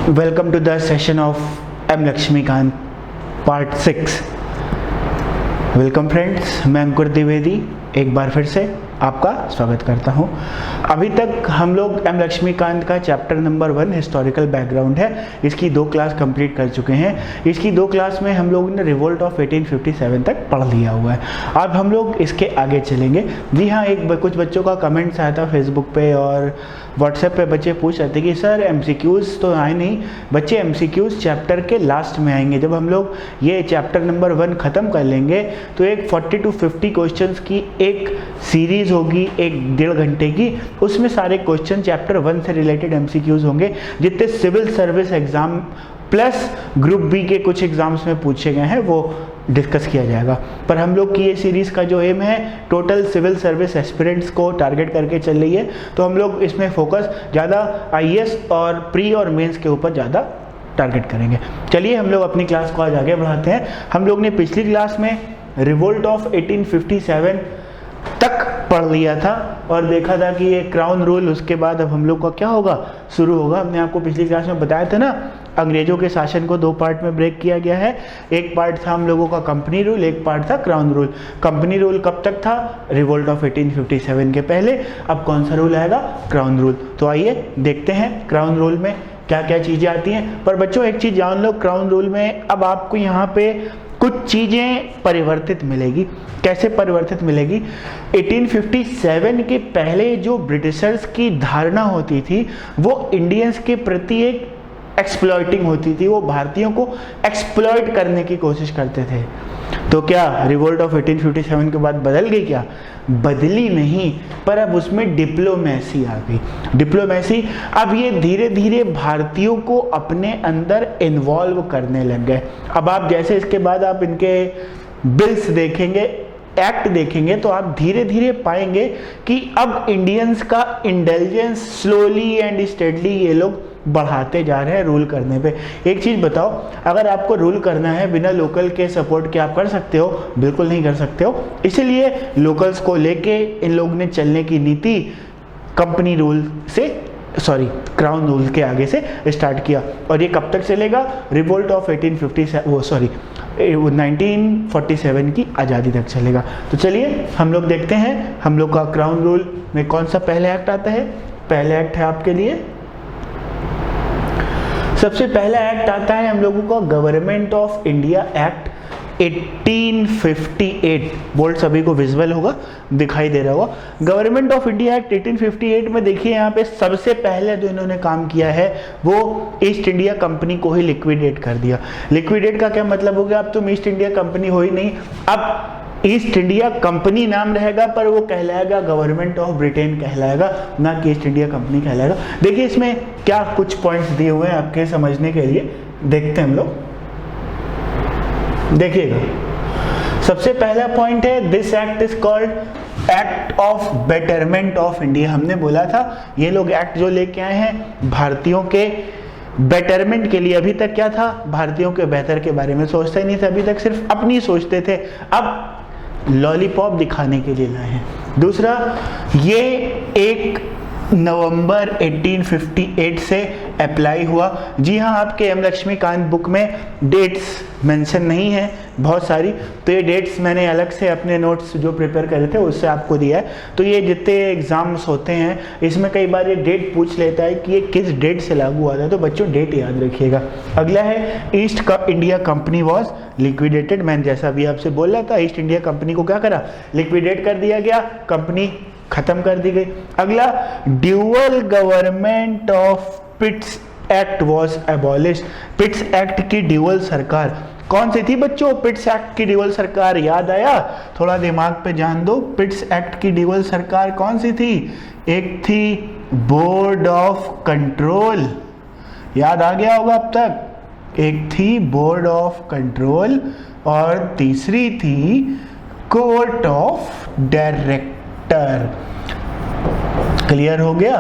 Welcome to the session of M. Lakshmikant part 6। Welcome friends, मैं अंकुर द्विवेदी एक बार फिर से आपका स्वागत करता हूं। अभी तक हम लोग एम लक्ष्मीकांत का चैप्टर नंबर 1 हिस्टोरिकल बैकग्राउंड है, इसकी 2 क्लास कंप्लीट कर चुके हैं। इसकी 2 क्लास में हम लोगों ने रिवोल्ट ऑफ 1857 तक पढ़ लिया हुआ है। अब हम लोग इसके आगे चलेंगे। जी हाँ, कुछ बच्चों का कमेंट्स आया था फेसबुक पे और व्हाट्सएप पे। बच्चे पूछ रहे थे कि सर एमसीक्यूज़ तो आए नहीं। बच्चे एमसीक्यूज़ चैप्टर के लास्ट में आएंगे। जब हम लोग ये चैप्टर नंबर 1 ख़त्म कर लेंगे तो एक 40 to 50 क्वेश्चंस की एक सीरीज़ होगी, 1-1.5 घंटे की। उसमें सारे क्वेश्चन चैप्टर 1 से रिलेटेड एमसीक्यूज़ होंगे, जितने civil service exam plus group B के कुछ एग्ज़ाम्स में पूछे गए हैं वो डिस्कस किया जाएगा। पर हम लोग की ये सीरीज़ का जो एम है टोटल सिविल सर्विस एस्पिरेंट्स को टारगेट करके चल रही है, तो हम लोग इसमें फोकस ज़्यादा आईएएस और प्री और मेंस के ऊपर ज़्यादा टारगेट करेंगे। चलिए हम लोग अपनी क्लास को आज आगे बढ़ाते हैं। हम लोग ने पिछली क्लास में रिवोल्ट ऑफ 1857 तक पढ़ लिया था और देखा था कि ये क्राउन रूल, उसके बाद अब हम लोग का क्या होगा, शुरू होगा। हमने आपको पिछली क्लास में बताया था ना, अंग्रेजों के शासन को 2 पार्ट में ब्रेक किया गया है। एक पार्ट था हम लोगों का कंपनी रूल, एक पार्ट था क्राउन रूल। कंपनी रूल कब तक था? रिवोल्ट ऑफ 1857 के पहले। अब कौन सा रूल आएगा? Crown rule. तो आइए देखते हैं क्राउन रूल में क्या क्या चीज़ें आती हैं। पर बच्चों एक चीज़ जान लो, क्राउन रूल में अब आपको यहाँ पे कुछ चीज़ें परिवर्तित मिलेगी। कैसे परिवर्तित मिलेगी? 1857 के पहले जो ब्रिटिशर्स की धारणा होती थी वो इंडियंस के प्रति एक एक्सप्लॉइटिंग होती थी। वो भारतीयों को एक्सप्लॉइट करने की कोशिश करते थे। तो क्या रिवोल्ट ऑफ 1857 के बाद बदल गई? क्या बदली नहीं, पर अब उसमें डिप्लोमेसी आ गई। डिप्लोमेसी, अब ये धीरे धीरे भारतीयों को अपने अंदर इन्वॉल्व करने लग गए। अब आप जैसे इसके बाद आप इनके बिल्स देखेंगे, एक्ट देखेंगे, तो आप धीरे धीरे पाएंगे कि अब इंडियंस का इंटेलिजेंस स्लोली एंड स्टेडली ये लोग बढ़ाते जा रहे हैं रूल करने पे। एक चीज़ बताओ, अगर आपको रूल करना है बिना लोकल के सपोर्ट के आप कर सकते हो? बिल्कुल नहीं कर सकते हो। इसीलिए लोकल्स को लेके इन लोगों ने चलने की नीति कंपनी रूल से, क्राउन रूल के आगे से स्टार्ट किया। और ये कब तक चलेगा? रिवोल्ट ऑफ 1947 की आज़ादी तक चलेगा। तो चलिए हम लोग देखते हैं हम लोग का क्राउन रूल में कौन सा पहला एक्ट आता है। पहला एक्ट है आपके लिए, सबसे पहला एक्ट आता है हम लोगों का government of India act 1858। Bold सभी को विजुअल होगा, दिखाई दे रहा होगा। गवर्नमेंट ऑफ इंडिया एक्ट 1858 में देखिए यहाँ पे सबसे पहले जो इन्होंने काम किया है वो ईस्ट इंडिया कंपनी को ही लिक्विडेट कर दिया। लिक्विडेट का क्या मतलब हो गया? अब तुम ईस्ट इंडिया कंपनी हो ही नहीं, अब ईस्ट इंडिया कंपनी नाम रहेगा, पर वो कहलाएगा गवर्नमेंट ऑफ ब्रिटेन कहलाएगा, ना कि ईस्ट इंडिया कंपनी कहलाएगा। देखिए इसमें क्या कुछ पॉइंट्स दिए हुए हैं आपके समझने के लिए, देखते हैं हम लोग। देखिएगा, सबसे पहला पॉइंट है this act is called act of betterment of India. हमने बोला था ये लोग एक्ट जो लेके आए हैं भारतीयों के बेटरमेंट के लिए। अभी तक क्या था? भारतीयों के बेहतर के बारे में सोचते ही नहीं थे, अभी तक सिर्फ अपनी सोचते थे। अब लॉलीपॉप दिखाने के लिए लाए हैं। दूसरा, ये 1 नवंबर 1858 से अप्लाई हुआ। जी हाँ, आपके एम लक्ष्मीकांत बुक में डेट्स मेंशन नहीं है बहुत सारी, तो ये डेट्स मैंने अलग से अपने नोट्स जो प्रिपेयर करे थे उससे आपको दिया है। तो ये जितने एग्जाम्स होते हैं इसमें कई बार ये डेट पूछ लेता है कि ये किस डेट से लागू हुआ था, तो बच्चों डेट याद रखिएगा। अगला है east India company was liquidated. मैंने जैसा भी आपसे बोल रहा था, ईस्ट इंडिया कंपनी को क्या करा? लिक्विडेट कर दिया गया, कंपनी खत्म कर दी गई। अगला, dual government of Pitts act was abolished. Pitts act की ड्यूअल सरकार कौन सी थी बच्चों? पिट्स एक्ट की ड्यूअल सरकार याद आया? थोड़ा दिमाग पे जान दो। पिट्स एक्ट की ड्यूअल सरकार कौन सी थी? एक थी बोर्ड ऑफ कंट्रोल, याद आ गया होगा अब तक। एक थी बोर्ड ऑफ कंट्रोल और तीसरी थी कोर्ट ऑफ डायरेक्टर। क्लियर हो गया?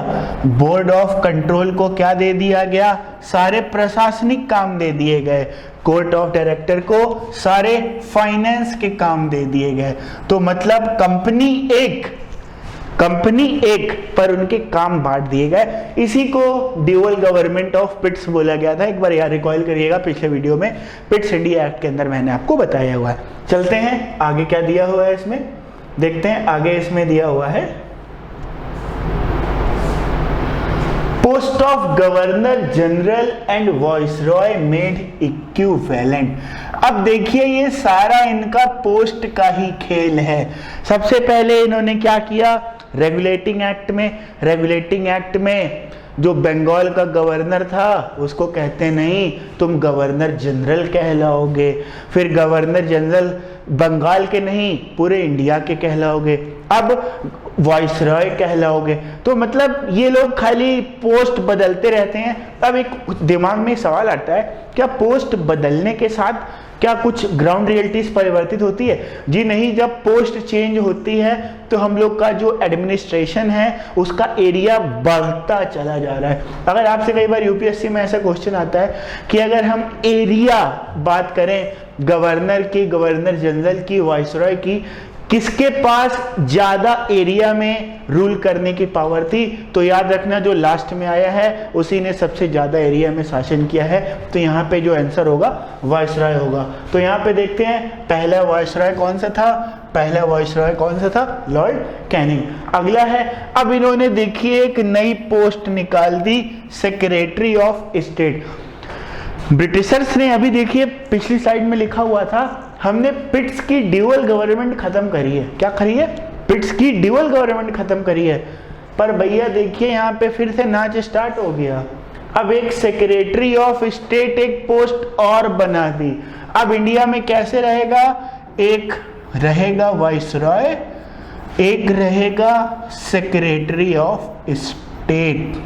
बोर्ड ऑफ कंट्रोल को क्या दे दिया गया? सारे प्रशासनिक काम दे दिए गए। कोर्ट ऑफ डायरेक्टर को सारे फाइनेंस के काम दे दिए गए। तो मतलब कंपनी एक कंपनी एक पर उनके काम बांट दिए गए। इसी को ड्यूअल गवर्नमेंट ऑफ पिट्स बोला गया था। एक बार यार रिकॉल करिएगा, पिछले वीडियो में पिट्स इंडिया एक्ट के अंदर मैंने आपको बताया हुआ है। चलते हैं आगे, क्या दिया हुआ है इसमें देखते हैं। आगे इसमें दिया हुआ है post of governor general and viceroy made equivalent. अब देखिए ये सारा इनका पोस्ट का ही खेल है। सबसे पहले इन्होंने क्या किया, रेगुलेटिंग एक्ट में जो बंगाल का गवर्नर था उसको कहते नहीं, तुम गवर्नर जनरल कहलाओगे। फिर गवर्नर जनरल बंगाल के नहीं, पूरे इंडिया के कहलाओगे। अब वाइसरॉय कहलाओगे। तो मतलब ये लोग खाली पोस्ट बदलते रहते हैं। अब एक दिमाग में सवाल आता है, क्या पोस्ट बदलने के साथ क्या कुछ ग्राउंड रियलिटीज परिवर्तित होती है? जी नहीं। जब पोस्ट चेंज होती है तो हम लोग का जो एडमिनिस्ट्रेशन है उसका एरिया बढ़ता चला जा रहा है। अगर आपसे कई बार यूपीएससी में ऐसा क्वेश्चन आता है कि अगर हम एरिया बात करें गवर्नर की, गवर्नर जनरल की, वाइसरॉय की, किसके पास ज्यादा एरिया में रूल करने की पावर थी, तो याद रखना जो लास्ट में आया है उसी ने सबसे ज्यादा एरिया में शासन किया है। तो यहाँ पे जो आंसर होगा वाइसरॉय होगा। तो यहाँ पे देखते हैं पहला वाइसरॉय कौन सा था, लॉर्ड कैनिंग। अगला है, अब इन्होंने देखिए एक नई पोस्ट निकाल दी, सेक्रेटरी ऑफ स्टेट। ब्रिटिशर्स ने अभी देखिए पिछली स्लाइड में लिखा हुआ था हमने पिट्स की ड्यूअल गवर्नमेंट खत्म करी है। क्या करी है? पिट्स की ड्यूअल गवर्नमेंट खत्म करी है। पर भैया देखिए यहाँ पे फिर से नाच स्टार्ट हो गया। अब एक सेक्रेटरी ऑफ स्टेट एक पोस्ट और बना दी। अब इंडिया में कैसे रहेगा, एक रहेगा वाइसरॉय, एक रहेगा secretary of state.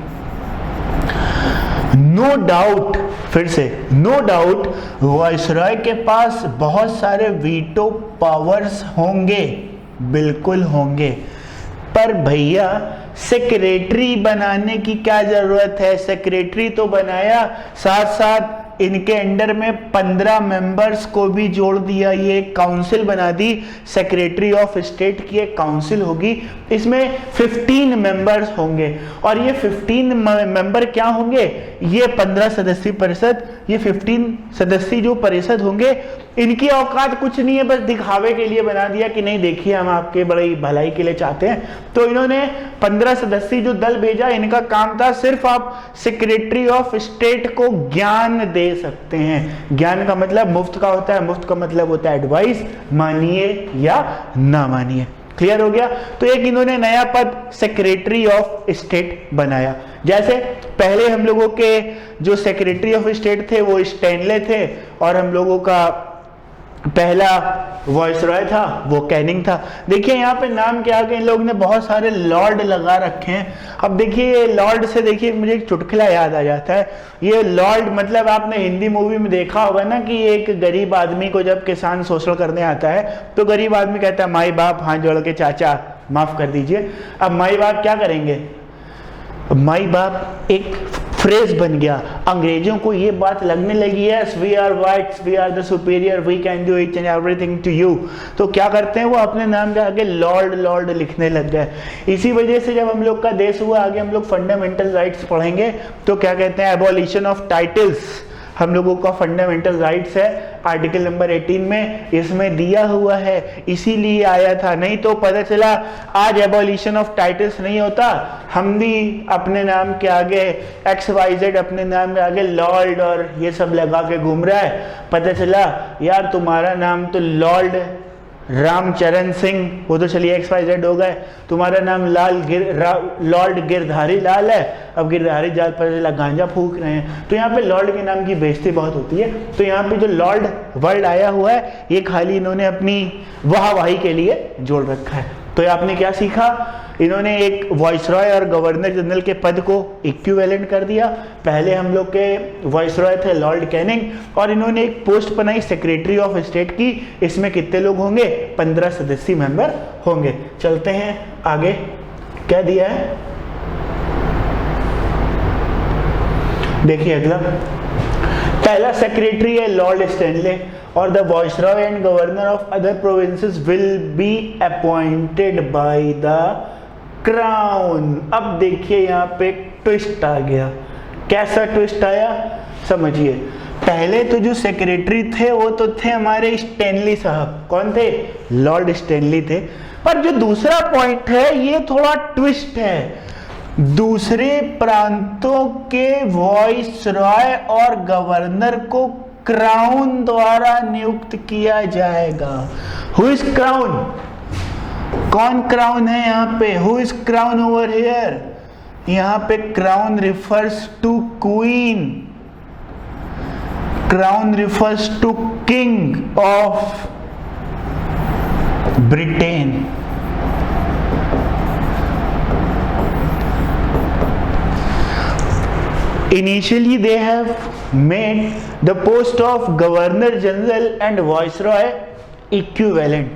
No doubt, फिर से नो डाउट वाइसरॉय के पास बहुत सारे वीटो पावर्स होंगे, बिल्कुल होंगे। पर भैया सेक्रेटरी बनाने की क्या जरूरत है? सेक्रेटरी तो बनाया, साथ साथ इनके अंडर में 15 मेंबर्स को भी जोड़ दिया, ये एक काउंसिल बना दी। सेक्रेटरी ऑफ स्टेट की एक काउंसिल होगी, इसमें 15 मेंबर्स होंगे। और ये 15 मेंबर क्या होंगे, ये 15 सदस्यीय परिषद, ये 15 सदस्यीय जो परिषद होंगे इनकी औकात कुछ नहीं है, बस दिखावे के लिए बना दिया कि नहीं देखिए हम आपके बड़ी भलाई के लिए चाहते हैं। तो इन्होंने 15 सदस्यीय जो दल भेजा, इनका काम था सिर्फ आप सेक्रेटरी ऑफ स्टेट को ज्ञान दे सकते हैं। ज्ञान का मतलब मुफ्त का होता है, मुफ्त का मतलब होता है एडवाइस, मानिए या ना मानिए। क्लियर हो गया? तो एक इन्होंने नया पद सेक्रेटरी ऑफ स्टेट बनाया। जैसे पहले हम लोगों के जो सेक्रेटरी ऑफ स्टेट थे वो स्टैनले थे, और हम लोगों का पहला वाइसरॉय था वो कैनिंग था। देखिए यहाँ पे नाम के आगे इन लोगों ने बहुत सारे लॉर्ड लगा रखे हैं। अब देखिए लॉर्ड से देखिए मुझे एक चुटकुला याद आ जाता है। ये लॉर्ड मतलब आपने हिंदी मूवी में देखा होगा ना कि एक गरीब आदमी को जब किसान शोषण करने आता है तो गरीब आदमी कहता है माई बाप हाथ जोड़ के चाचा माफ कर दीजिए। अब माई बाप क्या करेंगे? माई बाप एक फ्रेज बन गया। अंग्रेजों को ये बात लगने लगी है we are whites, we are the superior, we can do each and everything to you. तो क्या करते हैं वो अपने नाम के आगे लॉर्ड लॉर्ड लिखने लग गए। इसी वजह से जब हम लोग का देश हुआ, आगे हम लोग फंडामेंटल राइट्स पढ़ेंगे तो क्या कहते हैं, एबॉलिशन ऑफ टाइटल्स हम लोगों का फंडामेंटल राइट्स है, आर्टिकल नंबर 18 में इसमें दिया हुआ है, इसीलिए आया था। नहीं तो पता चला आज एबॉलिशन ऑफ टाइटल्स नहीं होता, हम भी अपने नाम के आगे XYZ अपने नाम के आगे लॉर्ड और ये सब लगा के घूम रहा है। पता चला यार तुम्हारा नाम तो लॉर्ड रामचरण सिंह, वो तो चलिए XYZ हो गए, तुम्हारा नाम लॉर्ड गिरधारी लाल है, अब गिरधारी जाल पर गांजा फूक रहे हैं। तो यहाँ पे लॉर्ड के नाम की बेइज्जती बहुत होती है। तो यहाँ पे जो लॉर्ड वर्ड आया हुआ है ये खाली इन्होंने अपनी वाहवाही के लिए जोड़ रखा है। तो आपने क्या सीखा, इन्होंने एक वाइसरॉय और गवर्नर जनरल के पद को इक्विवेलेंट कर दिया। पहले हम लोग के वाइसरॉय थे लॉर्ड कैनिंग, और इन्होंने एक पोस्ट बनाई सेक्रेटरी ऑफ स्टेट की। इसमें कितने लोग होंगे? 15 सदस्यीय मेंबर होंगे। चलते हैं आगे, क्या दिया है देखिए। अगला पहला सेक्रेटरी है लॉर्ड स्टैनले, और the viceroy and governor of other provinces will be appointed by the crown. अब देखिए यहाँ पे एक ट्विस्ट आ गया। कैसा ट्विस्ट आया समझिए। पहले तो जो सेक्रेटरी थे वो तो थे हमारे स्टैनली साहब। कौन थे? लॉर्ड स्टैनली थे। पर जो दूसरा पॉइंट है ये थोड़ा ट्विस्ट है। दूसरे प्रांतों के वॉइसरॉय और गवर्नर को क्राउन द्वारा नियुक्त किया जाएगा। Who is crown? कौन क्राउन है यहाँ पे? Who is crown over here? यहाँ पे crown refers to queen. Crown refers to king of Britain. Initially they have made the post of Governor General and Viceroy equivalent.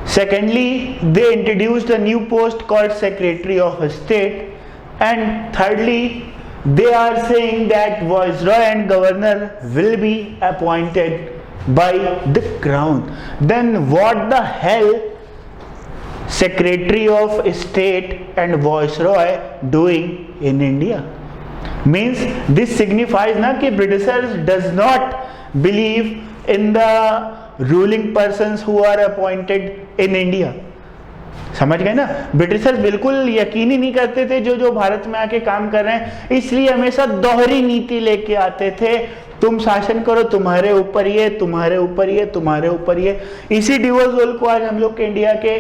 Secondly, they introduced a new post called Secretary of State. And thirdly, they are saying that Viceroy and Governor will be appointed by the Crown. Then what the hell Secretary of State and Viceroy doing in India? Means this signifies ना कि Britishers does not believe in the ruling persons who are appointed in India. समझ गए ना? Britishers बिल्कुल यकीन ही नहीं करते थे जो भारत में आके काम कर रहे हैं, इसलिए हमेशा दोहरी नीति लेके आते थे। तुम शासन करो, तुम्हारे ऊपर ये, तुम्हारे ऊपर ये, तुम्हारे ऊपर ये। इसी ड्यूअल रोल को आज हम लोग के इंडिया के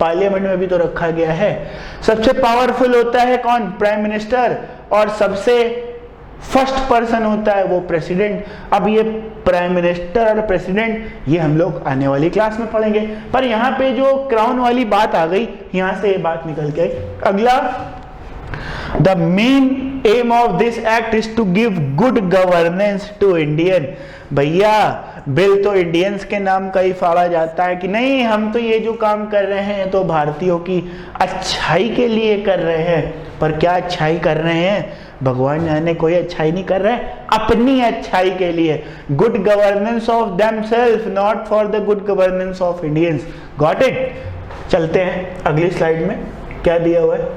पार्लियामेंट में भी तो रखा गया है। सबसे पावरफुल होता है कौन? Prime minister. और सबसे फर्स्ट पर्सन होता है वो प्रेसिडेंट। अब ये प्राइम मिनिस्टर और प्रेसिडेंट ये हम लोग आने वाली क्लास में पढ़ेंगे। पर यहाँ पे जो क्राउन वाली बात आ गई, यहाँ से ये बात निकल के आई। अगला, the main aim of this act is to give good governance to Indian. भैया बिल तो इंडियंस के नाम का ही फाड़ा जाता है कि नहीं, हम तो ये जो काम कर रहे हैं तो भारतीयों की अच्छाई के लिए कर रहे हैं। पर क्या अच्छाई कर रहे हैं? भगवान जाने, कोई अच्छाई नहीं कर रहे हैं, अपनी अच्छाई के लिए। Good governance of themselves, not for the good governance of Indians. Got it? चलते हैं अगली स्लाइड में। क्या दिया हुआ है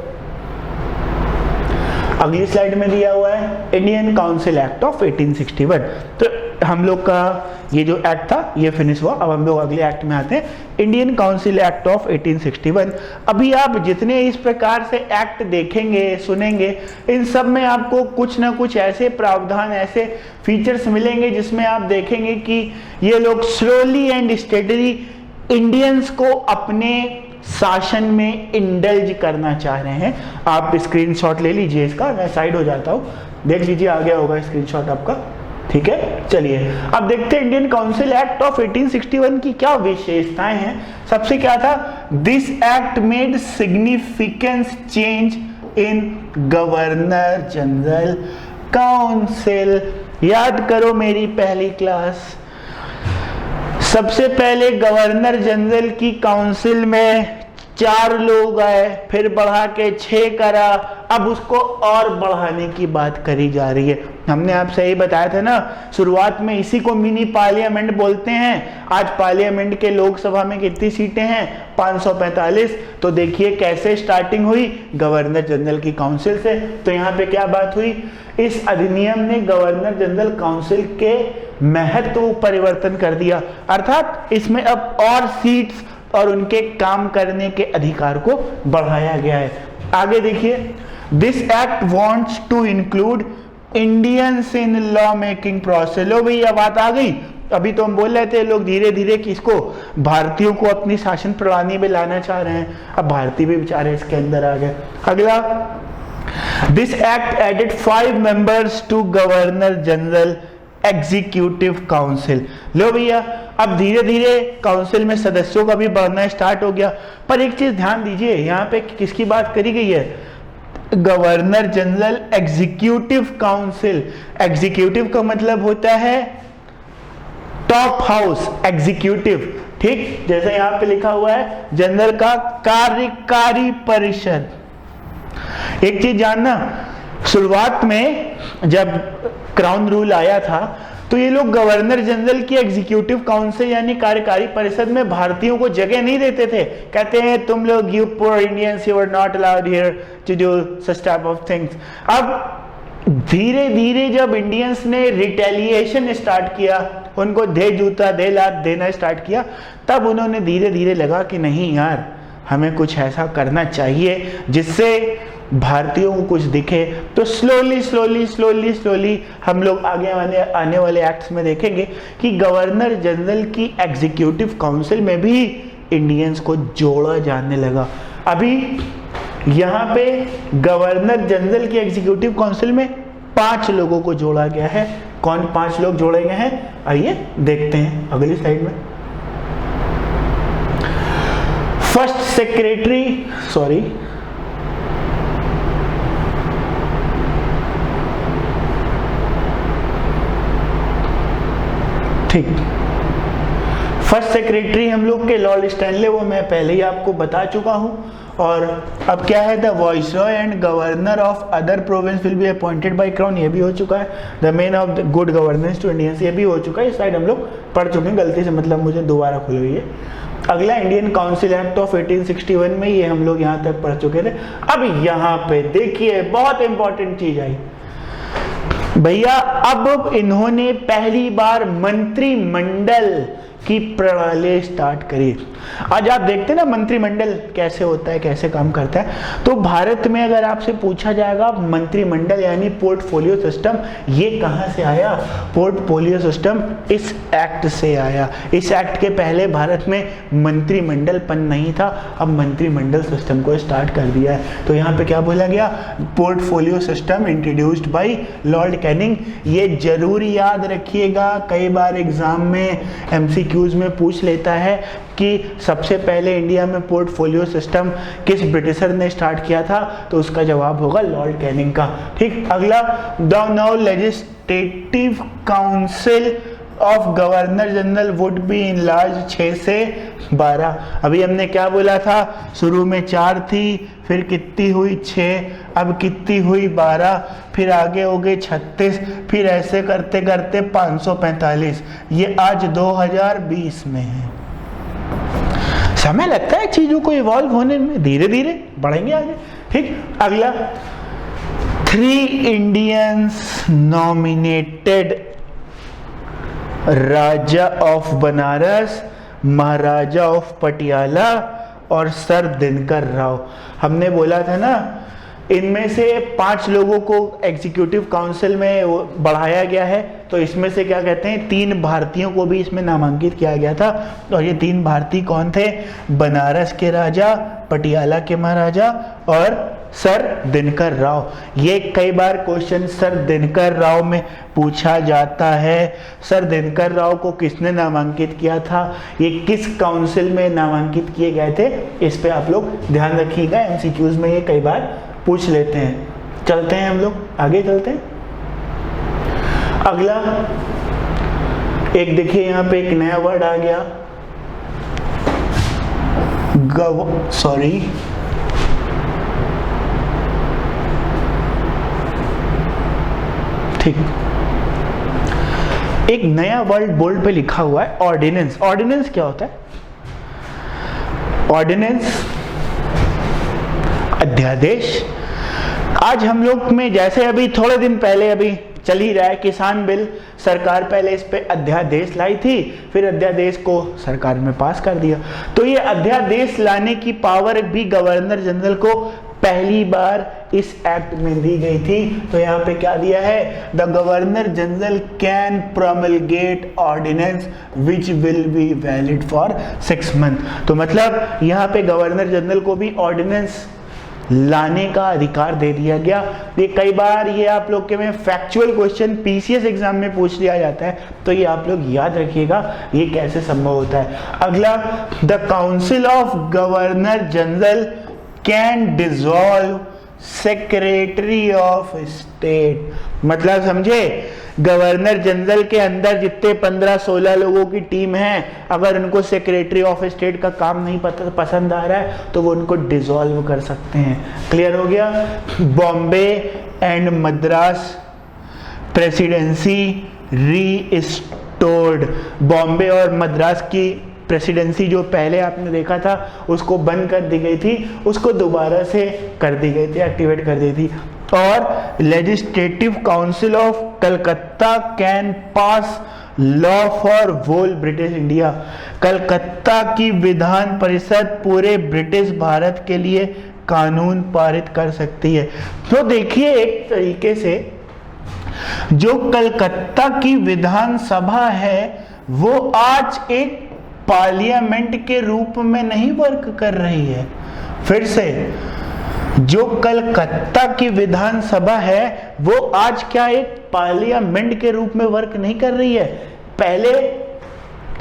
अगली स्लाइड में? दिया हुआ है इंडियन काउंसिल एक्ट ऑफ 1861। तो हम लोग का ये जो एक्ट था ये फिनिश हुआ। अब हम लोग अगले एक्ट में आते हैं, इंडियन काउंसिल एक्ट ऑफ 1861। अभी आप जितने इस प्रकार से एक्ट देखेंगे, सुनेंगे, इन सब में आपको कुछ ना कुछ ऐसे प्रावधान, ऐसे फीचर्स मिलेंगे जिसमें आप देखेंगे कि ये लोग स्लोली एंड स्टेडली इंडियंस को अपने शासन में इंडल्ज करना चाह रहे हैं। आप स्क्रीनशॉट ले लीजिए इसका, मैं साइड हो जाता हूँ, देख लीजिए, आ गया होगा स्क्रीनशॉट आपका। ठीक है, चलिए अब देखते हैं इंडियन काउंसिल एक्ट ऑफ 1861 की क्या विशेषताएं हैं। सबसे क्या था? This act made significant change in governor general council. याद करो मेरी पहली क्लास। सबसे पहले गवर्नर जनरल की काउंसिल में 4 लोग आए, फिर बढ़ा के 6 करा, अब उसको और बढ़ाने की बात करी जा रही है। हमने आपसे यही बताया था ना शुरुआत में, इसी को मिनी पार्लियामेंट बोलते हैं। आज पार्लियामेंट के लोकसभा में कितनी सीटें हैं? 545। तो देखिए कैसे स्टार्टिंग हुई, गवर्नर जनरल की काउंसिल से। तो यहाँ पे क्या बात हुई? इस अधिनियम ने गवर्नर जनरल काउंसिल के महत्व परिवर्तन कर दिया, अर्थात इसमें अब और सीट्स और उनके काम करने के अधिकार को बढ़ाया गया है। आगे देखिए, this act wants to include Indians in law making process. लो भैया बात आ गई। अभी तो हम बोल रहे थे लोग धीरे धीरे किसको, भारतीयों को अपनी शासन प्रणाली में लाना चाह रहे हैं, अब भारतीय भी बेचारे इसके अंदर आ गए। अगला, this act added 5 members to governor general executive council. लो भैया अब धीरे धीरे काउंसिल में सदस्यों का भी बढ़ना स्टार्ट हो गया। पर एक चीज ध्यान दीजिए, यहाँ पे किसकी बात करी गई है? Governor general executive council. Executive का मतलब होता है टॉप हाउस, एग्जीक्यूटिव। ठीक, जैसे यहाँ पे लिखा हुआ है जनरल का कार्यकारी परिषद। एक चीज जानना, शुरुआत में जब क्राउन रूल आया था तो ये लोग गवर्नर जनरल की एग्जीक्यूटिव काउंसिल यानी कार्यकारी परिषद में भारतीयों को जगह नहीं देते थे। कहते हैं तुम लोग you poor Indians you are not allowed here to do such type of things. अब धीरे धीरे जब इंडियंस ने रिटेलिएशन स्टार्ट किया, उनको दे जूता दे लात देना स्टार्ट किया, तब उन्होंने धीरे धीरे लगा कि नहीं यार, हमें कुछ ऐसा करना चाहिए जिससे भारतीयों को कुछ दिखे। तो स्लोली स्लोली स्लोली स्लोली हम लोग आने वाले एक्ट्स में देखेंगे कि गवर्नर जनरल की एग्जीक्यूटिव काउंसिल में भी इंडियंस को जोड़ा जाने लगा। अभी यहाँ पे गवर्नर जनरल की एग्जीक्यूटिव काउंसिल में 5 लोगों को जोड़ा गया है। कौन 5 लोग जोड़े गए हैं, आइए देखते हैं अगली स्लाइड में। फर्स्ट सेक्रेटरी, ठीक, फर्स्ट सेक्रेटरी हम लोग के लॉर्ड स्टैनले, वो मैं पहले ही आपको बता चुका हूं। और अब क्या है, the viceroy and governor of other province will be appointed by crown, ये भी हो चुका है। The main of the good governance to Indians, ये भी हो चुका है। इस साइड हम लोग पढ़ चुके हैं, गलती से मतलब मुझे दोबारा खुल हुई है। अगला इंडियन काउंसिल एक्ट ऑफ 1861 में, ये हम लोग यहाँ तक पढ़ चुके थे। अब यहाँ पे देखिए बहुत इंपॉर्टेंट चीज आई भैया, अब इन्होंने पहली बार मंत्रिमंडल की प्रणाली स्टार्ट करी। आज आप देखते हैं ना मंत्रिमंडल कैसे होता है, कैसे काम करता है। तो भारत में अगर आपसे पूछा जाएगा मंत्रिमंडल यानी पोर्टफोलियो सिस्टम, ये कहां से आया? पोर्टफोलियो सिस्टम इस एक्ट से आया। इस एक्ट के पहले भारत में मंत्रिमंडलपन नहीं था, अब मंत्रिमंडल सिस्टम को स्टार्ट कर दिया है। तो यहाँ पे क्या बोला गया? Portfolio system introduced by Lord Canning. ये जरूरी याद रखिएगा, कई बार एग्जाम में MCQs में पूछ लेता है कि सबसे पहले इंडिया में पोर्टफोलियो सिस्टम किस ब्रिटिशर ने स्टार्ट किया था, तो उसका जवाब होगा लॉर्ड कैनिंग का। ठीक, अगला, the now legislative council of governor general would be in large 6 से 12। अभी हमने क्या बोला था, शुरू में 4 थी, फिर कितनी हुई 6, अब कितनी हुई 12, फिर आगे हो गए 36, फिर ऐसे करते करते 545। ये आज 2020 में है। समय लगता है चीजों को इवॉल्व होने में, धीरे धीरे बढ़ेंगे आगे। ठीक, अगला, 3 Indians nominated Raja of Banaras, Maharaja of Patiala और सर दिनकर राव। हमने बोला था ना, इनमें से 5 लोगों को एग्जीक्यूटिव काउंसिल में बढ़ाया गया है। तो इसमें से क्या कहते हैं, 3 भारतीयों को भी इसमें नामांकित किया गया था। और ये 3 भारतीय कौन थे? बनारस के राजा, पटियाला के महाराजा और सर दिनकर राव। ये कई बार क्वेश्चन सर दिनकर राव में पूछा जाता है। सर दिनकर राव को किसने नामांकित किया था, ये किस काउंसिल में नामांकित किए गए थे, इस पे आप लोग ध्यान रखिएगा, MCQs में ये कई बार पूछ लेते हैं। चलते हैं हम लोग आगे, चलते हैं। अगला एक देखिए, यहाँ पे एक नया वर्ड आ गया, ठीक, एक नया वर्ड बोल्ड पे लिखा हुआ है, ऑर्डिनेंस। ऑर्डिनेंस क्या होता है? ऑर्डिनेंस अध्यादेश। आज हम लोग में जैसे अभी थोड़े दिन पहले अभी चल ही रहा है किसान बिल, सरकार पहले इस पे अध्यादेश लाई थी, फिर अध्यादेश को सरकार में पास कर दिया। तो ये अध्यादेश लाने की पावर भी गवर्नर जनरल को पहली बार इस एक्ट में दी गई थी। तो यहाँ पे क्या दिया है, the governor general can promulgate ordinance which will be valid for 6 month. तो मतलब यहाँ पे गवर्नर जनरल को भी ऑर्डिनेंस लाने का अधिकार दे दिया गया। ये कई बार ये आप लोग के में फैक्चुअल क्वेश्चन PCS एग्जाम में पूछ लिया जाता है, तो ये आप लोग याद रखिएगा ये कैसे संभव होता है। अगला, the council of governor general can dissolve secretary of state. मतलब समझे, गवर्नर जनरल के अंदर जितने 15-16 लोगों की टीम है, अगर उनको सेक्रेटरी ऑफ स्टेट का काम नहीं पसंद आ रहा है तो वो उनको डिसॉल्व कर सकते हैं। क्लियर हो गया? Bombay and Madras presidency restored. Bombay और मद्रास की प्रेसिडेंसी जो पहले आपने देखा था उसको बंद कर दी गई थी, उसको दोबारा से कर दी गई थी, एक्टिवेट कर दी थी। और legislative council of Calcutta can pass law for whole British India. Calcutta की विधान परिषद पूरे ब्रिटिश भारत के लिए कानून पारित कर सकती है। तो देखिए, एक तरीके से जो कलकत्ता की विधानसभा है वो आज एक पार्लियामेंट के रूप में नहीं वर्क कर रही है। फिर से, जो कलकत्ता की विधानसभा है वो आज क्या एक पार्लियामेंट के रूप में वर्क नहीं कर रही है। पहले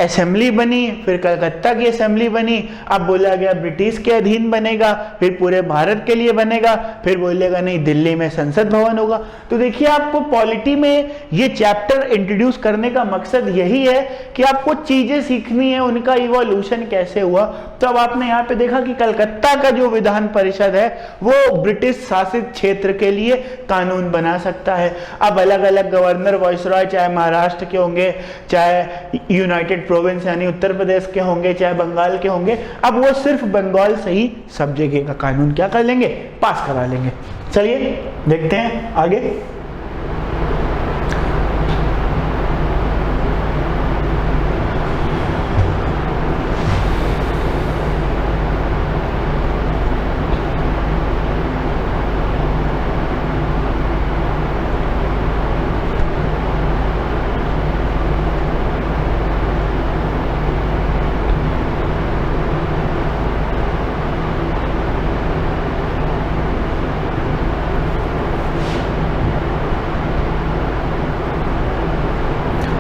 असेंबली बनी, फिर कलकत्ता की असेंबली बनी, अब बोला गया ब्रिटिश के अधीन बनेगा, फिर पूरे भारत के लिए बनेगा, फिर बोलेगा नहीं दिल्ली में संसद भवन होगा। तो देखिए, आपको पॉलिटी में ये चैप्टर इंट्रोड्यूस करने का मकसद यही है कि आपको चीजें सीखनी है, उनका इवोल्यूशन कैसे हुआ। तो अब आपने यहाँ पे देखा कि कलकत्ता का जो विधान परिषद है वो ब्रिटिश शासित क्षेत्र के लिए कानून बना सकता है। अब अलग अलग गवर्नर वाइसरॉय, चाहे महाराष्ट्र के होंगे, चाहे यूनाइटेड प्रोविंस यानी उत्तर प्रदेश के होंगे, चाहे बंगाल के होंगे, अब वो सिर्फ बंगाल से ही सब जगह का कानून क्या कर लेंगे, पास करा लेंगे। चलिए देखते हैं आगे।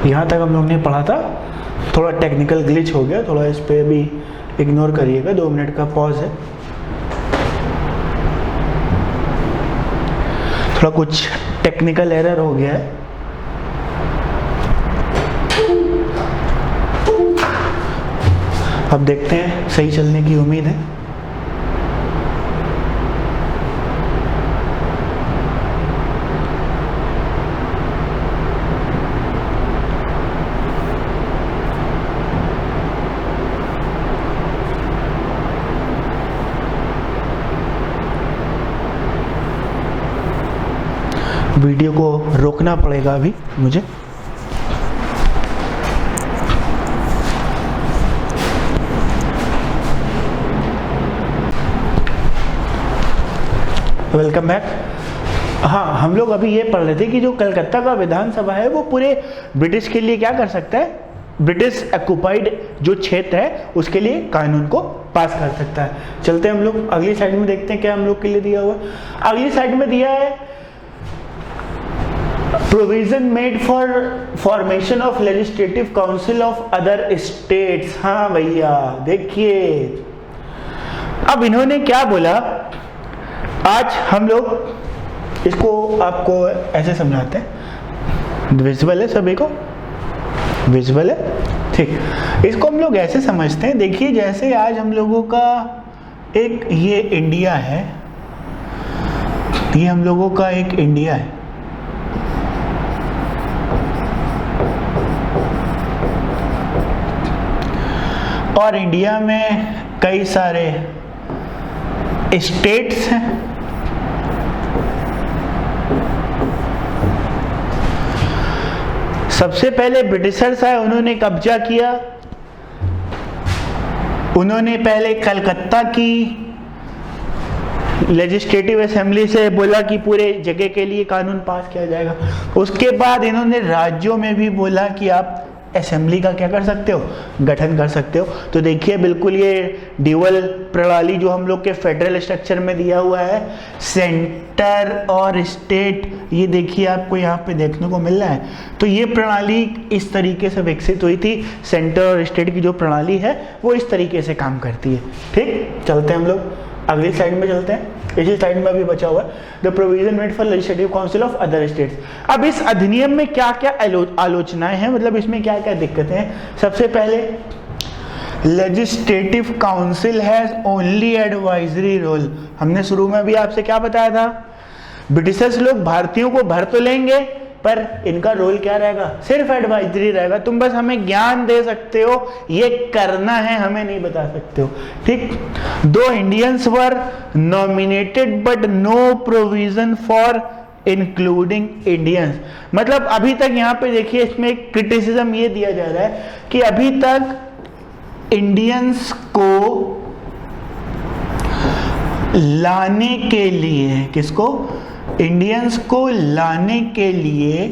यहाँ तक हम लोग ने पढ़ा था, थोड़ा टेक्निकल ग्लिच हो गया, थोड़ा इस पे भी इग्नोर करिएगा, 2 मिनट का पॉज है। थोड़ा कुछ टेक्निकल एरर हो गया है। अब देखते हैं, सही चलने की उम्मीद है। वीडियो को रोकना पड़ेगा अभी मुझे। Welcome back. हाँ, हम लोग अभी ये पढ़ रहे थे कि जो कलकत्ता का विधानसभा है वो पूरे ब्रिटिश के लिए क्या कर सकता है, ब्रिटिश ऑक्युपाइड जो क्षेत्र है उसके लिए कानून को पास कर सकता है। चलते हैं हम लोग अगली साइड में, देखते हैं क्या हम लोग के लिए दिया हुआ। अगली साइड में दिया है provision made for formation of legislative council of other states. हाँ भैया, देखिए अब इन्होंने क्या बोला। आज हम लोग इसको आपको ऐसे समझाते हैं, विजुअल है सभी को, विजुअल है, ठीक। इसको हम लोग ऐसे समझते हैं, देखिए जैसे आज हम लोगों का एक ये इंडिया है, ये हम लोगों का एक इंडिया है, और इंडिया में कई सारे स्टेट्स हैं। सबसे पहले ब्रिटिशर्स आए, उन्होंने कब्जा किया, उन्होंने पहले कलकत्ता की लेजिस्लेटिव असेंबली से बोला कि पूरे जगह के लिए कानून पास किया जाएगा। उसके बाद इन्होंने राज्यों में भी बोला कि आप असेंबली का क्या कर सकते हो, गठन कर सकते हो। तो देखिए बिल्कुल ये ड्यूअल प्रणाली जो हम लोग के फेडरल स्ट्रक्चर में दिया हुआ है, सेंटर और स्टेट, ये देखिए आपको यहाँ पे देखने को मिल रहा है। तो ये प्रणाली इस तरीके से विकसित हुई थी, सेंटर और स्टेट की जो प्रणाली है वो इस तरीके से काम करती है। ठीक, चलते हैं हम लोग अगली स्लाइड में चलते हैं। इसी स्लाइड में अभी बचा हुआ है the provision made for legislative council of other states. अब इस अधिनियम में क्या क्या आलोचनाएं हैं, मतलब इसमें क्या क्या दिक्कतें हैं। सबसे पहले legislative council has only advisory role. हमने शुरू में भी आपसे क्या बताया था, ब्रिटिशर्स लोग भारतीयों को भर तो लेंगे पर इनका रोल क्या रहेगा, सिर्फ एडवाइजरी रहेगा। तुम बस हमें ज्ञान दे सकते हो, ये करना है हमें नहीं बता सकते हो, ठीक। दो Indians were nominated but no provision for including Indians. मतलब अभी तक यहाँ पे देखिए इसमें एक क्रिटिसिज्म ये दिया जा रहा है कि अभी तक इंडियंस को लाने के लिए, किसको, इंडियंस को लाने के लिए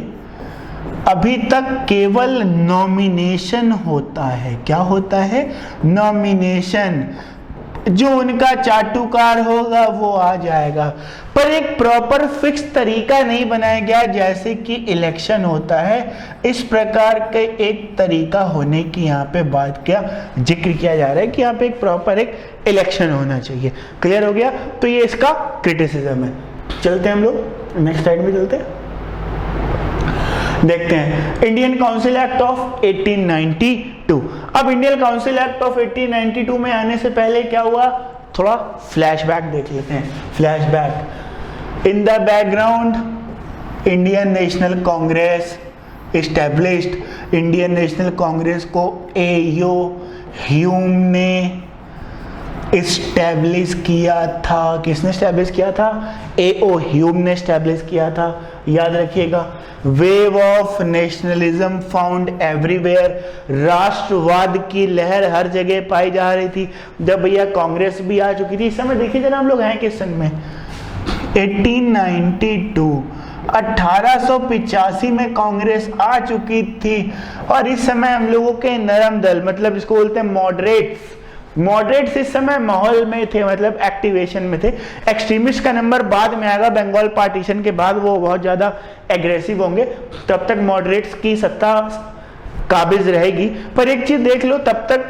अभी तक केवल नॉमिनेशन होता है। क्या होता है, नॉमिनेशन। जो उनका चाटुकार होगा वो आ जाएगा, पर एक प्रॉपर फिक्स तरीका नहीं बनाया गया जैसे कि इलेक्शन होता है। इस प्रकार के एक तरीका होने की यहाँ पे बात क्या जिक्र किया जा रहा है कि यहाँ पे एक प्रॉपर एक इलेक्शन होना चाहिए। क्लियर हो गया, तो ये इसका क्रिटिसिज्म है। चलते हैं हम लोग नेक्स्ट स्लाइड में, चलते हैं, देखते हैं इंडियन काउंसिल एक्ट ऑफ 1892। अब इंडियन काउंसिल एक्ट ऑफ 1892 में आने से पहले क्या हुआ, थोड़ा फ्लैशबैक देख लेते हैं। Flashback, in the background Indian national Congress established. Indian national Congress को ए.ओ. ह्यूम ने एस्टैब्लिश किया था। किसने एस्टैब्लिश किया था, ए.ओ. ह्यूम ने एस्टैब्लिश किया था। याद रखिएगा, wave of nationalism found everywhere. राष्ट्रवाद की लहर हर जगह पाई जा रही थी। जब भैया कांग्रेस भी आ चुकी थी, इस समय देखिए जरा हम लोग हैं किस सन में, 1892, 1885 में कांग्रेस आ चुकी थी। और इस समय हम लोगों के नरम दल, मतलब इसको बोलते हैं मॉडरेट्स इस समय माहौल में थे, मतलब एक्टिवेशन में थे। एक्सट्रीमिस्ट का नंबर बाद में आएगा, बंगाल पार्टीशन के बाद वो बहुत ज्यादा एग्रेसिव होंगे, तब तक मॉडरेट्स की सत्ता काबिज रहेगी। पर एक चीज देख लो, तब तक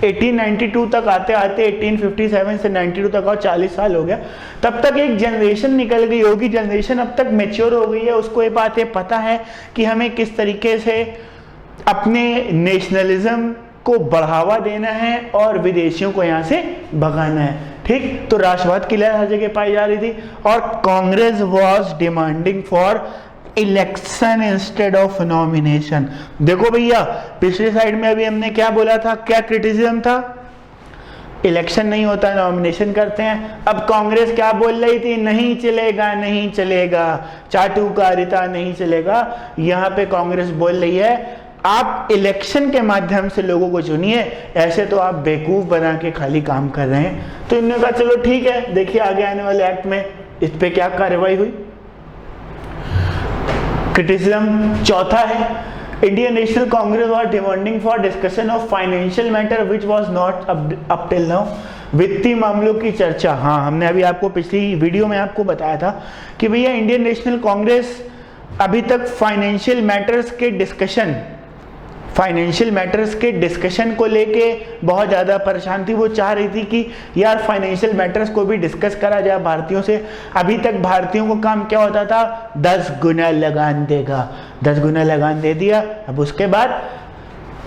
1892 तक आते आते 1857 से 92 तक और 40 साल हो गया, तब तक एक जनरेशन निकल गई होगी। जनरेशन अब तक मैच्योर हो गई है, उसको ये बातें पता है कि हमें किस तरीके से अपने नेशनलिज्म को बढ़ावा देना है और विदेशियों को यहाँ से भगाना है, ठीक। तो राष्ट्रवाद की लहर हर जगह पाई जा रही थी और Congress was demanding for election instead of nomination. देखो भैया, पिछली साइड में अभी हमने क्या बोला था, क्या क्रिटिसिज्म था, इलेक्शन नहीं होता, नॉमिनेशन करते हैं। अब कांग्रेस क्या बोल रही थी, नहीं चलेगा, नहीं चलेगा, चाटुकारिता नहीं चलेगा। यहाँ पे कांग्रेस बोल रही है आप इलेक्शन के माध्यम से लोगों को चुनिए, ऐसे तो आप बेवकूफ बना के खाली काम कर रहे हैं। तो इन्होंने कहा चलो ठीक है, देखिए आगे आने वाले एक्ट में इस पे क्या कार्रवाई हुई। क्रिटिसिज्म चौथा है, Indian national Congress was demanding for discussion of financial matter which was not up till now. वित्तीय मामलों की चर्चा, हाँ हमने अभी आपको पिछली वीडियो में आपको बताया था कि भैया इंडियन नेशनल कांग्रेस अभी तक फाइनेंशियल मैटर्स के डिस्कशन को लेके बहुत ज़्यादा परेशान थी। वो चाह रही थी कि यार फाइनेंशियल मैटर्स को भी डिस्कस करा जाए भारतीयों से। अभी तक भारतीयों को काम क्या होता था, 10 गुना लगान देगा, 10 गुना लगान दे दिया। अब उसके बाद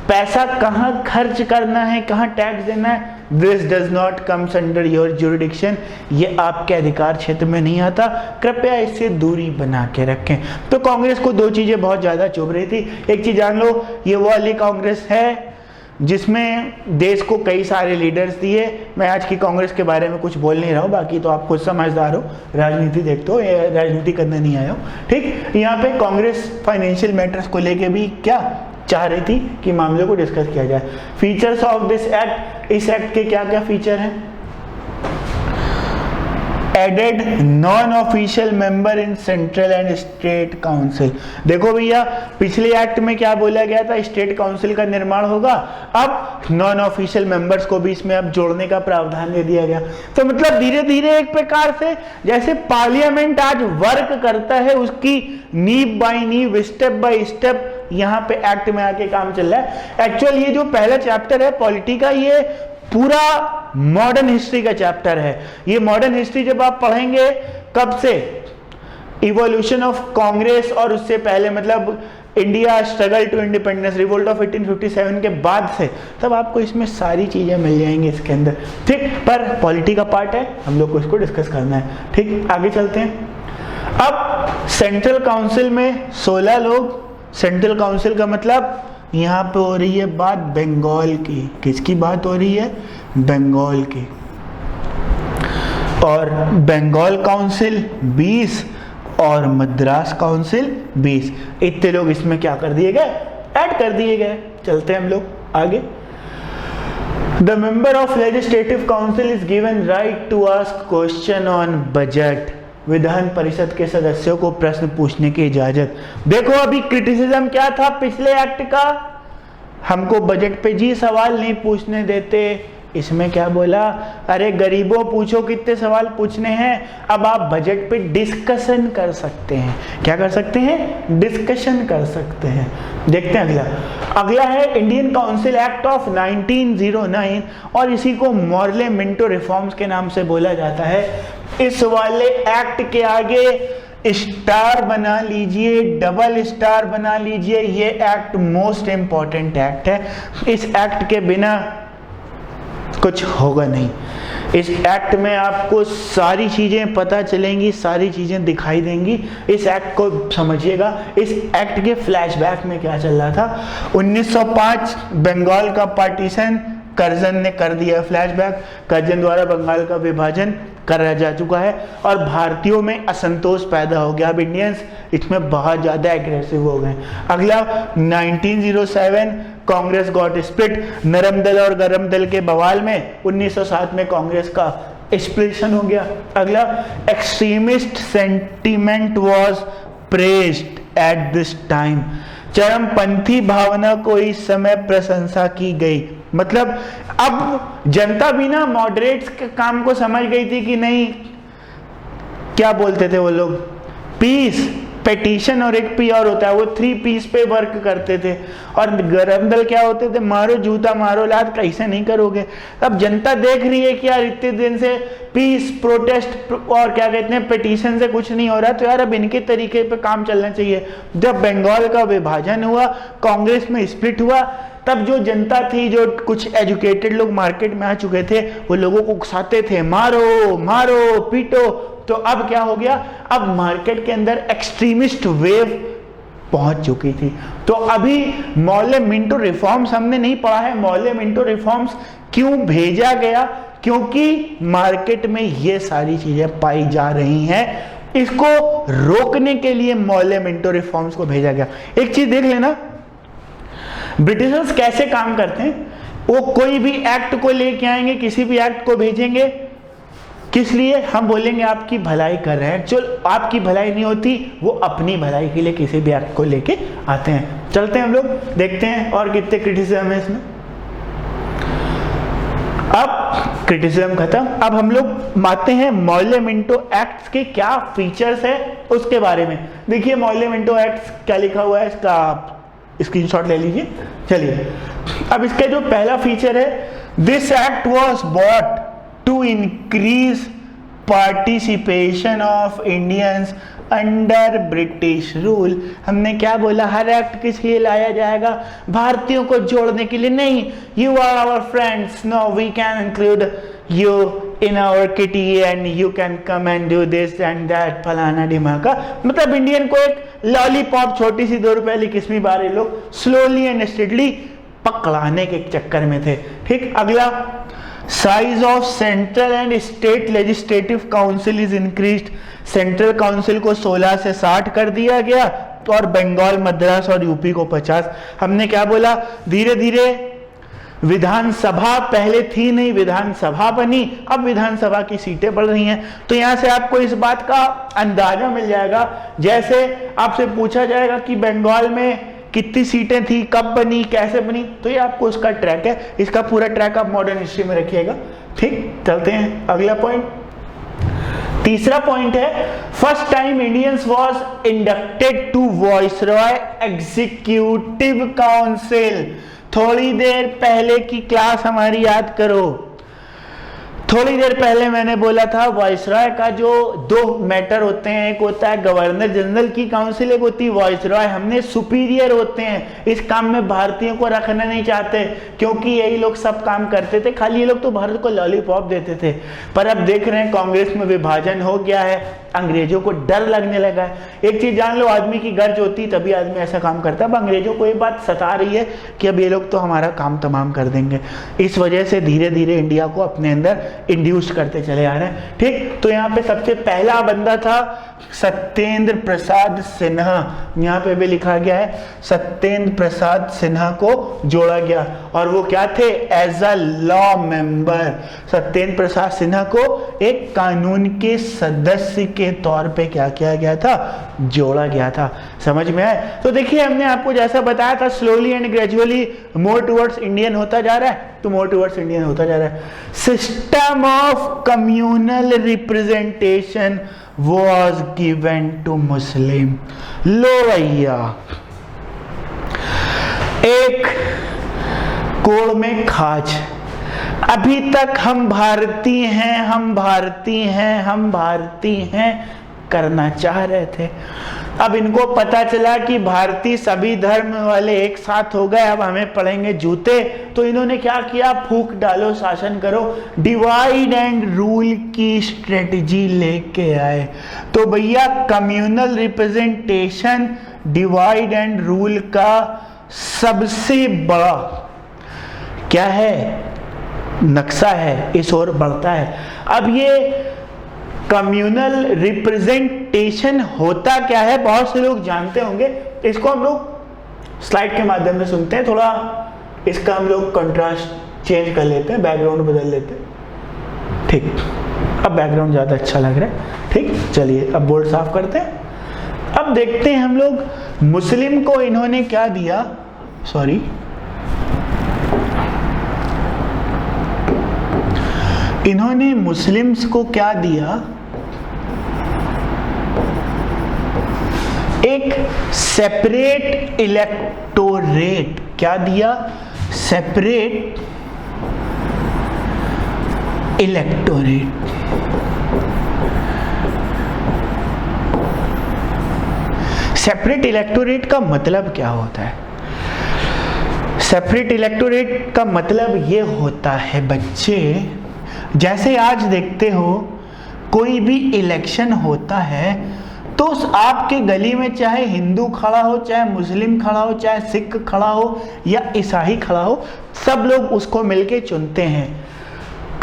पैसा कहाँ खर्च करना है, कहाँ टैक्स देना है, this does not comes under your jurisdiction, ये आपके अधिकार क्षेत्र में नहीं आता, कृपया इससे दूरी बना के रखें। तो कांग्रेस को दो चीजें बहुत ज्यादा चुभ रही थी। एक चीज जान लो, ये वो वाली कांग्रेस है जिसमें देश को कई सारे लीडर्स दिए। मैं आज की कांग्रेस के बारे में कुछ बोल नहीं रहा हूँ, बाकी तो आप खुद समझदार हो, राजनीति देखते हो, राजनीति करने नहीं आए हो, ठीक। यहाँ पे कांग्रेस फाइनेंशियल मैटर्स को लेके भी क्या चाह रही थी कि मामले को डिस्कस किया जाए। फीचर्स ऑफ दिस एक्ट, इस एक्ट के क्या क्या फीचर हैं, added non official member in central and state council. देखो भैया, पिछले एक्ट में क्या बोला गया था, स्टेट काउंसिल का निर्माण होगा, अब नॉन ऑफिशियल मेंबर्स को भी इसमें अब जोड़ने का प्रावधान दे दिया गया। तो मतलब धीरे धीरे एक प्रकार से जैसे पार्लियामेंट आज वर्क करता है, उसकी नींव बाई नींव, स्टेप बाय स्टेप यहाँ पे एक्ट में आके काम चल रहा है। एक्चुअल ये जो पहला चैप्टर है पॉलिटी का, ये पूरा मॉडर्न हिस्ट्री का चैप्टर है। ये मॉडर्न हिस्ट्री जब आप पढ़ेंगे, कब से, इवोल्यूशन ऑफ कांग्रेस और उससे पहले, मतलब India struggle to independence, revolt of 1857 के बाद से, तब आपको इसमें सारी चीजें मिल जाएंगी इसके अंदर, ठीक। पर पॉलिटी का पार्ट है, हम लोग को इसको डिस्कस करना है, ठीक। आगे चलते हैं। अब सेंट्रल काउंसिल में 16 लोग, सेंट्रल काउंसिल का मतलब यहाँ पे हो रही है बात बंगाल की। किसकी बात हो रही है? बंगाल की। और बंगाल काउंसिल 20 और मद्रास काउंसिल 20, इतने लोग इसमें क्या कर दिए गए? ऐड कर दिए गए। चलते हैं हम लोग आगे। The member of legislative council is given right to ask question on budget. विधान परिषद के सदस्यों को प्रश्न पूछने की इजाजत। देखो अभी क्रिटिसिज्म क्या था पिछले एक्ट का? हमको बजट पे जी सवाल नहीं पूछने देते। इसमें क्या बोला? अरे गरीबों पूछो कितने सवाल पूछने हैं, अब आप बजट पे डिस्कशन कर सकते हैं। क्या कर सकते हैं? डिस्कशन कर सकते हैं। देखते हैं अगला है इंडियन काउंसिल एक्ट ऑफ 1909 और इसी को मॉर्ले मिंटो रिफॉर्म्स के नाम से बोला जाता है। इस वाले एक्ट के आगे स्टार बना लीजिए, डबल स्टार बना लीजिए। ये एक्ट मोस्ट इंपॉर्टेंट एक्ट है। इस एक्ट के बिना कुछ होगा नहीं। इस एक्ट में आपको सारी चीजें पता चलेंगी, सारी चीजें दिखाई देंगी। इस एक्ट को समझिएगा। इस एक्ट के फ्लैशबैक में क्या चल रहा था? 1905 बंगाल का पार्टीशन कर्जन ने कर दिया। फ्लैशबैक, कर्जन द्वारा बंगाल का विभाजन करा जा चुका है और भारतीयों में असंतोष पैदा हो गया। अब इंडियंस इसमें बहुत ज्यादा एग्रेसिव हो गए। अगला 1907 कांग्रेस गॉट स्प्लिट। नरम दल और गरम दल के बवाल में 1907 में कांग्रेस का स्प्लिशन हो गया। अगला extremist sentiment was praised at this time. चरमपंथी भावना को इस समय प्रशंसा की गई। मतलब अब जनता भी ना मॉडरेट्स के काम को समझ गई थी कि नहीं, क्या बोलते थे वो लोग, पीस, पेटिशन और एक पी और होता है, वो 3 पीस पे वर्क करते थे। और गरम दल क्या होते थे? मारो जूता मारो लात, कैसे नहीं करोगे। अब जनता देख रही है कि यार इतने दिन से पीस, प्रोटेस्ट और क्या कहते हैं पेटिशन से कुछ नहीं हो रहा, तो यार अब इनके तरीके पे काम चलना चाहिए। जब बंगाल का विभाजन हुआ, कांग्रेस में स्प्लिट हुआ, तब जो जनता थी, जो कुछ एजुकेटेड लोग मार्केट में आ चुके थे, वो लोगों को उकसाते थे, मारो मारो पीटो। तो अब क्या हो गया? अब मार्केट के अंदर एक्सट्रीमिस्ट वेव पहुंच चुकी थी। तो अभी मॉर्ले मिंटो रिफॉर्म्स हमने नहीं पढ़ा है। मॉर्ले मिंटो रिफॉर्म्स क्यों भेजा गया? क्योंकि मार्केट में ये सारी चीजें पाई जा रही हैं। इसको रोकने के लिए मॉर्ले मिंटो रिफॉर्म्स को भेजा गया। एक चीज देख लेना, ब्रिटिशर्स कैसे काम करते हैं। वो कोई भी एक्ट को लेके आएंगे, किसी भी एक्ट को भेजेंगे, किस लिए? हम बोलेंगे आपकी भलाई कर रहे हैं। चलो आपकी भलाई नहीं होती, वो अपनी भलाई के लिए किसी भी एक्ट को लेके आते हैं। चलते हैं हम लोग, देखते हैं और कितने क्रिटिसिज्म है इसमें। अब क्रिटिसिज्म खत्म। अब हम लोग आते हैं मॉर्ले मिंटो एक्ट के क्या फीचर्स है उसके बारे में। देखिए मॉर्ले मिंटो एक्ट क्या लिखा हुआ है, इसका आप स्क्रीनशॉट ले लीजिए। चलिए अब इसका जो पहला फीचर है, this act was bought to increase participation of Indians under British rule. हमने क्या बोला? हर एक्ट किस लिए लाया जाएगा? भारतीयों को जोड़ने के लिए नहीं। You are our friends, no we can include you in our kitty and you can come and do this and that, फलाना ढिमाका। मतलब इंडियन को एक लॉलीपॉप, छोटी सी 2 रुपए वाली किस्मी बारे लोग स्लोली एंड स्टेडली पकड़ाने के चक्कर में थे। ठीक, अगला size of central and state legislative council is increased. Central council को 16 से 60 कर दिया गया, तो और बंगाल, मद्रास और यूपी को 50। हमने क्या बोला? धीरे धीरे विधानसभा पहले थी नहीं, विधानसभा बनी, अब विधानसभा की सीटें बढ़ रही हैं। तो यहां से आपको इस बात का अंदाजा मिल जाएगा। जैसे आपसे पूछा जाएगा कि बंगाल में कितनी सीटें थी, कब बनी, कैसे बनी, तो ये आपको उसका ट्रैक है। इसका पूरा ट्रैक आप मॉडर्न हिस्ट्री में रखिएगा। ठीक, चलते हैं अगला पॉइंट। तीसरा पॉइंट है, first time Indians was inducted to viceroy executive council. थोड़ी देर पहले की क्लास हमारी याद करो। थोड़ी देर पहले मैंने बोला था वाइसरॉय का जो दो मैटर होते हैं, एक होता है गवर्नर जनरल की काउंसिल, एक होती है वाइसरॉय। हमने सुपीरियर होते हैं, इस काम में भारतीयों को रखना नहीं चाहते क्योंकि यही लोग सब काम करते थे, खाली ये लोग तो भारत को लॉलीपॉप देते थे। पर अब देख रहे हैं कांग्रेस में विभाजन हो गया है, अंग्रेजों को डर लगने लगा है। एक चीज जान लो, आदमी की गर्ज होती तभी आदमी ऐसा काम करता है। अब अंग्रेजों को ये बात सता रही है कि अब ये लोग तो हमारा काम तमाम कर देंगे। इस वजह से धीरे धीरे इंडिया को अपने अंदर इंड्यूस करते चले आ रहे हैं। ठीक, तो यहाँ पे सबसे पहला बंदा था सत्येंद्र प्रसाद सिन्हा। यहाँ पे भी लिखा गया है सत्येंद्र प्रसाद सिन्हा को जोड़ा गया, और वो क्या थे? As a law member. Satyendra Prasad Sinha को एक कानून के सदस्य के तौर पे क्या किया गया था? जोड़ा गया था। समझ में आए? तो देखिए, हमने आपको जैसा बताया था slowly and gradually more towards Indian होता जा रहा है, तो मोर टुवर्ड्स इंडियन होता जा रहा है। System of communal representation was given to Muslim। लो भैया, एक कोड़ में खाज। अभी तक हम भारतीय हैं, हम भारतीय हैं, हम भारतीय हैं करना चाह रहे थे। अब इनको पता चला कि भारतीय सभी धर्म वाले एक साथ हो गए, अब हमें पड़ेंगे जूते। तो इन्होंने क्या किया? फूंक डालो, शासन करो, डिवाइड एंड रूल की स्ट्रेटजी लेके आए। तो भैया communal representation divide and rule का सबसे बड़ा क्या है? नक्शा है, इस ओर बढ़ता है। अब ये कम्युनल रिप्रेजेंटेशन होता क्या है बहुत से लोग जानते होंगे, इसको हम लोग स्लाइड के माध्यम से सुनते हैं। थोड़ा इसका हम लोग कंट्रास्ट चेंज कर लेते हैं, बैकग्राउंड बदल लेते हैं। ठीक, अब बैकग्राउंड ज़्यादा अच्छा लग रहा है। ठीक, चलिए अब बोर्ड साफ करते हैं। अब देखते हैं हम लोग मुस्लिम को इन्होंने क्या दिया। सॉरी, इन्होंने मुस्लिम्स को क्या दिया? एक सेपरेट इलेक्टोरेट। क्या दिया? Separate electorate. सेपरेट इलेक्टोरेट का मतलब क्या होता है? सेपरेट इलेक्टोरेट का मतलब ये होता है बच्चे, जैसे आज देखते हो कोई भी इलेक्शन होता है तो आपके गली में चाहे हिंदू खड़ा हो, चाहे मुस्लिम खड़ा हो, चाहे सिख खड़ा हो या ईसाई खड़ा हो, सब लोग उसको मिलके चुनते हैं।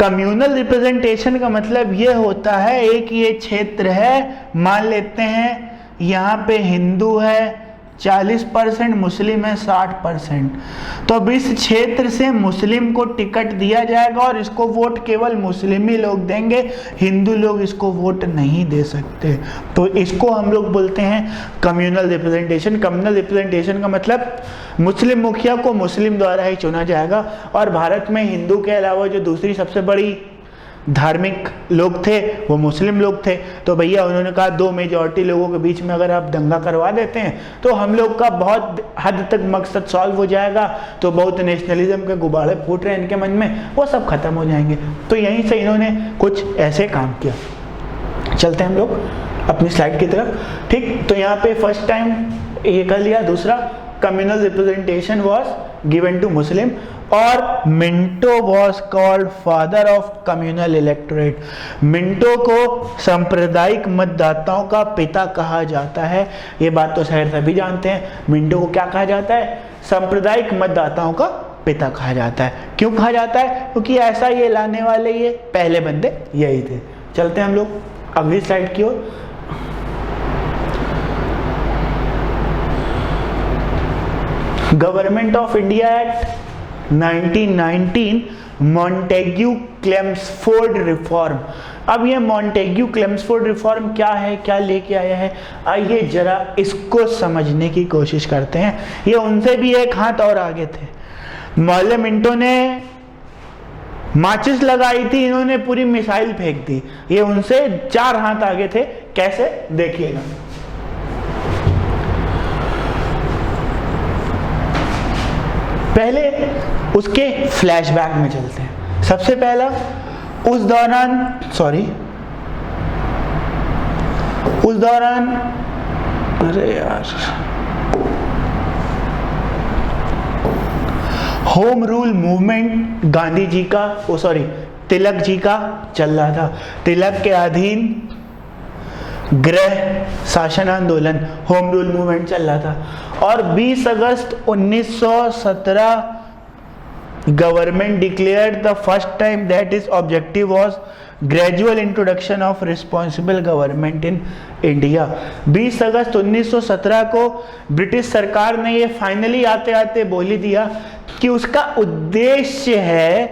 कम्युनल रिप्रेजेंटेशन का मतलब ये होता है, एक ये क्षेत्र है, मान लेते हैं यहाँ पे हिंदू है 40%, मुस्लिम है 60%, तो अब इस क्षेत्र से मुस्लिम को टिकट दिया जाएगा और इसको वोट केवल मुस्लिम ही लोग देंगे, हिंदू लोग इसको वोट नहीं दे सकते। तो इसको हम लोग बोलते हैं कम्युनल रिप्रेजेंटेशन। कम्युनल रिप्रेजेंटेशन का मतलब मुस्लिम मुखिया को मुस्लिम द्वारा ही चुना जाएगा, और भारत में हिंदू के अलावा जो दूसरी सबसे बड़ी धार्मिक लोग थे वो मुस्लिम लोग थे। तो भैया उन्होंने कहा दो मेजॉरिटी लोगों के बीच में अगर आप दंगा करवा देते हैं तो हम लोग का बहुत हद तक मकसद सॉल्व हो जाएगा। तो बहुत नेशनलिज्म के गुब्बारे फूट रहे हैं इनके मन में, वो सब खत्म हो जाएंगे। तो यहीं से इन्होंने कुछ ऐसे काम किया। चलते हैं हम लोग अपनी स्लाइड की तरफ। ठीक, तो यहाँ पे फर्स्ट टाइम ये कर लिया। दूसरा, communal representation was given to Muslim, और Minto was called father of communal electorate. Minto को सांप्रदायिक मतदाताओं का पिता कहा जाता है। ये बात तो शायद सभी जानते हैं। मिंटो को क्या कहा जाता है? सांप्रदायिक मतदाताओं का पिता कहा जाता है। क्यों कहा जाता है? क्योंकि ऐसा ये लाने वाले ये पहले बंदे यही थे। चलते हैं हम लोग अगली स्लाइड की ओर। Government of India act 1919, Montagu Chelmsford reform. अब ये मॉन्टेग्यू क्लेम्सफोर्ड रिफॉर्म क्या है, क्या लेके आया है, आइए जरा इसको समझने की कोशिश करते हैं। ये उनसे भी एक हाथ और आगे थे। मौले मिंटो ने माचिस लगाई थी, इन्होंने पूरी मिसाइल फेंक दी। ये उनसे 4 हाथ आगे थे। कैसे? देखिएगा। पहले उसके फ्लैशबैक में चलते हैं। सबसे पहला उस दौरान अरे यार, home rule movement Gandhi ji का तिलक जी का चल रहा था। तिलक के अधीन गृह शासन आंदोलन, होम रूल मूवमेंट चल रहा था। और 20 अगस्त 1917 government declared the first time that is objective was gradual introduction of responsible government in India. 20 अगस्त 1917 को ब्रिटिश सरकार ने ये फाइनली आते आते बोल ही दिया कि उसका उद्देश्य है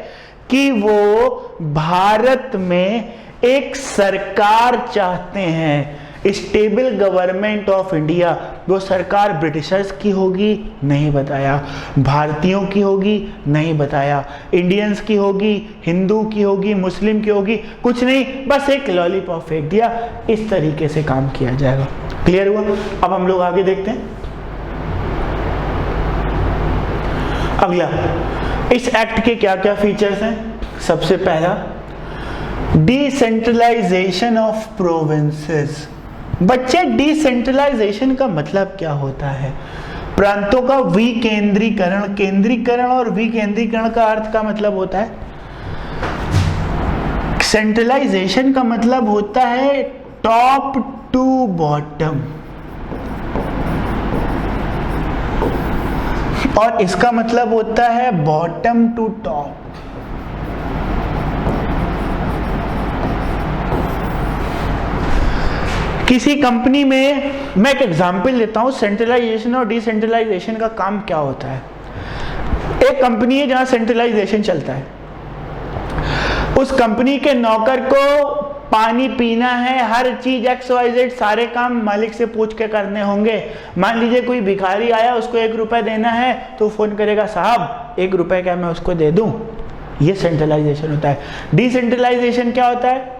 कि वो भारत में एक सरकार चाहते हैं, स्टेबल गवर्नमेंट ऑफ इंडिया। वो सरकार ब्रिटिशर्स की होगी नहीं बताया, भारतीयों की होगी नहीं बताया, इंडियंस की होगी, हिंदू की होगी, मुस्लिम की होगी, कुछ नहीं, बस एक लॉलीपॉप फेंक दिया। इस तरीके से काम किया जाएगा। क्लियर हुआ? अब हम लोग आगे देखते हैं। अगला, इस एक्ट के क्या क्या फीचर्स हैं? सबसे पहला, डिसेंट्रलाइजेशन ऑफ प्रोविंसेस। बच्चे, डिसेंट्रलाइजेशन का मतलब क्या होता है? प्रांतों का विकेंद्रीकरण। केंद्रीकरण और विकेंद्रीकरण का अर्थ का मतलब होता है, सेंट्रलाइजेशन का मतलब होता है टॉप टू बॉटम, और इसका मतलब होता है बॉटम टू टॉप। किसी कंपनी में, मैं एक एग्जांपल देता हूं, सेंट्रलाइजेशन और डिसेंट्रलाइजेशन का काम क्या होता है। एक कंपनी है जहां सेंट्रलाइजेशन चलता है, उस कंपनी के नौकर को पानी पीना है, हर चीज XYZ सारे काम मालिक से पूछ के करने होंगे। मान लीजिए कोई भिखारी आया, उसको 1 रुपए देना है तो फोन करेगा, साहब 1 रुपए क्या मैं उसको दे दूं। ये सेंट्रलाइजेशन होता है। डिसेंट्रलाइजेशन क्या होता है?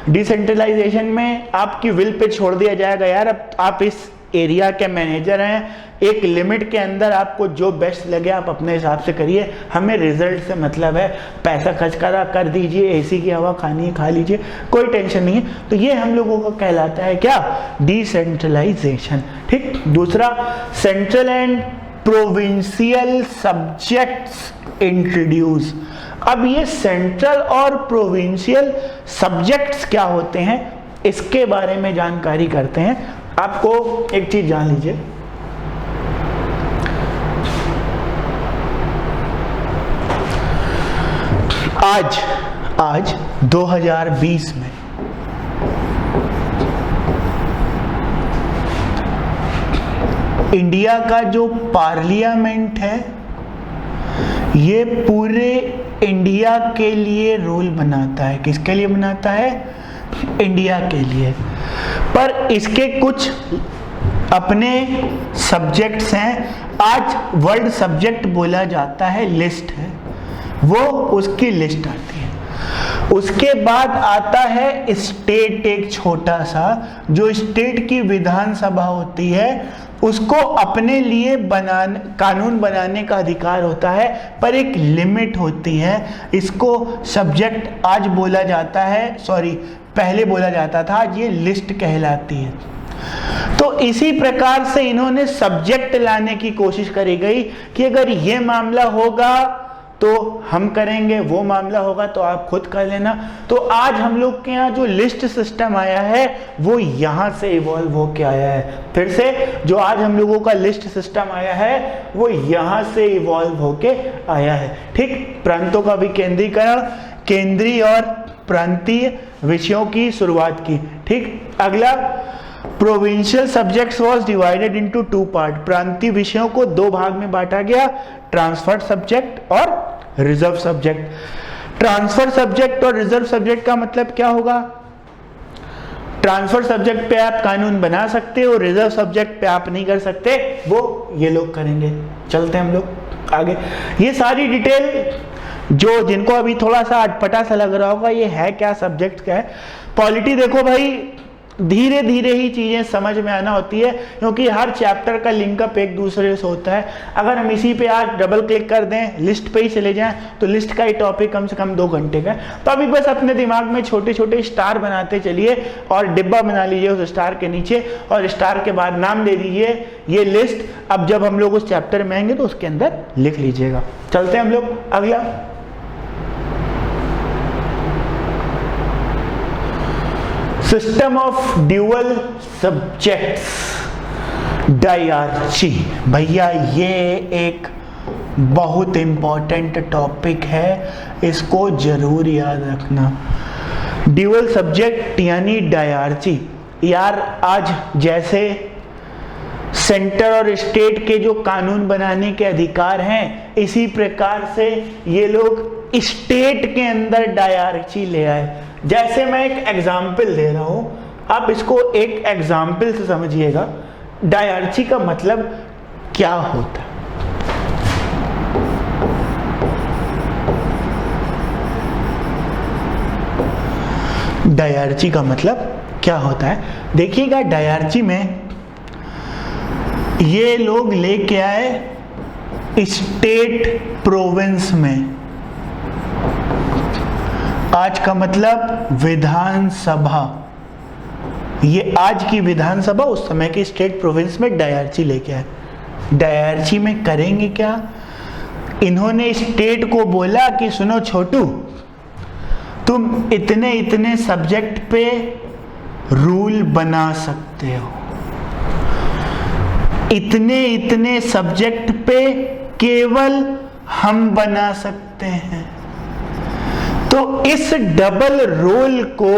डिसेंट्रलाइजेशन में आपकी विल पे छोड़ दिया जाएगा, यार अब आप इस एरिया के मैनेजर हैं, एक लिमिट के अंदर आपको जो बेस्ट लगे आप अपने हिसाब से करिए, हमें रिजल्ट से मतलब है, पैसा खर्च कर दीजिए, एसी की हवा खानी है खा लीजिए, कोई टेंशन नहीं है। तो ये हम लोगों को कहलाता है क्या? डिसेंट्रलाइजेशन। ठीक। दूसरा, central and provincial subjects introduce. अब ये सेंट्रल और प्रोविंशियल सब्जेक्ट्स क्या होते हैं, इसके बारे में जानकारी करते हैं। आपको एक चीज जान लीजिए, आज 2020 में इंडिया का जो पार्लियामेंट है, ये पूरे इंडिया के लिए रूल बनाता है। किसके लिए बनाता है? इंडिया के लिए। पर इसके कुछ अपने सब्जेक्ट्स हैं। आज वर्ल्ड सब्जेक्ट बोला जाता है, लिस्ट है, वो उसकी लिस्ट आती है। उसके बाद आता है स्टेट, एक छोटा सा, जो स्टेट की विधानसभा होती है, उसको अपने लिए कानून बनाने का अधिकार होता है, पर एक लिमिट होती है। इसको सब्जेक्ट आज बोला जाता है, पहले बोला जाता था, आज ये लिस्ट कहलाती है। तो इसी प्रकार से इन्होंने सब्जेक्ट लाने की कोशिश करी गई कि अगर ये मामला होगा तो हम करेंगे, वो मामला होगा तो आप खुद कर लेना। तो आज हम लोग के यहाँ जो लिस्ट सिस्टम आया है वो यहाँ से इवॉल्व होके आया है। फिर से जो आज हम लोगों का लिस्ट सिस्टम आया है वो यहाँ से इवॉल्व होके आया है। ठीक। प्रांतों का विकेंद्रीकरण, केंद्रीय और प्रांतीय विषयों की शुरुआत की। ठीक। अगला, provincial subjects was divided into 2 part. प्रांतीय विषयों को 2 भाग में बांटा गया, ट्रांसफर सब्जेक्ट और रिजर्व सब्जेक्ट। ट्रांसफर सब्जेक्ट और रिजर्व सब्जेक्ट का मतलब क्या होगा? ट्रांसफर सब्जेक्ट पे आप कानून बना सकते हो, रिजर्व सब्जेक्ट पे आप नहीं कर सकते, वो ये लोग करेंगे। चलते हैं हम लोग आगे। ये सारी डिटेल जो जिनको अभी थोड़ा सा अटपटा सा लग रहा होगा, ये है क्या, सब्जेक्ट क्या है। पॉलिटी देखो भाई, धीरे धीरे ही चीजें समझ में आना होती है, क्योंकि हर चैप्टर का लिंकअप एक दूसरे से होता है। अगर हम इसी पे आज डबल क्लिक कर दें, लिस्ट पे ही चले जाएं, तो लिस्ट का ही टॉपिक कम से कम 2 घंटे का है। तो अभी बस अपने दिमाग में छोटे छोटे स्टार बनाते चलिए और डिब्बा बना लीजिए उस स्टार के नीचे, और स्टार के बाद नाम दे दीजिए ये लिस्ट। अब जब हम लोग उस चैप्टर में आएंगे तो उसके अंदर लिख लीजिएगा। चलते हैं हम लोग अगला। System of dual subjects, dyarchy. भैया ये एक बहुत इंपॉर्टेंट टॉपिक है, इसको जरूर याद रखना। ड्यूअल सब्जेक्ट यानी डायआर्ची। यार आज जैसे सेंटर और स्टेट के जो कानून बनाने के अधिकार हैं, इसी प्रकार से ये लोग स्टेट के अंदर डायआर्ची ले आए। जैसे मैं एक एग्जाम्पल दे रहा हूं, आप इसको एक एग्जाम्पल से समझिएगा। डायआर्ची का मतलब क्या होता है? डायआर्ची का मतलब क्या होता है? देखिएगा, डायआर्ची में ये लोग लेके आए स्टेट प्रोविंस में। आज का मतलब विधानसभा। ये आज की विधानसभा उस समय की स्टेट प्रोविंस में डायआर्ची लेके आए। डायआर्ची में करेंगे क्या? इन्होंने स्टेट को बोला कि सुनो छोटू, तुम इतने इतने सब्जेक्ट पे रूल बना सकते हो, इतने इतने सब्जेक्ट पे केवल हम बना सकते हैं। तो इस डबल रोल को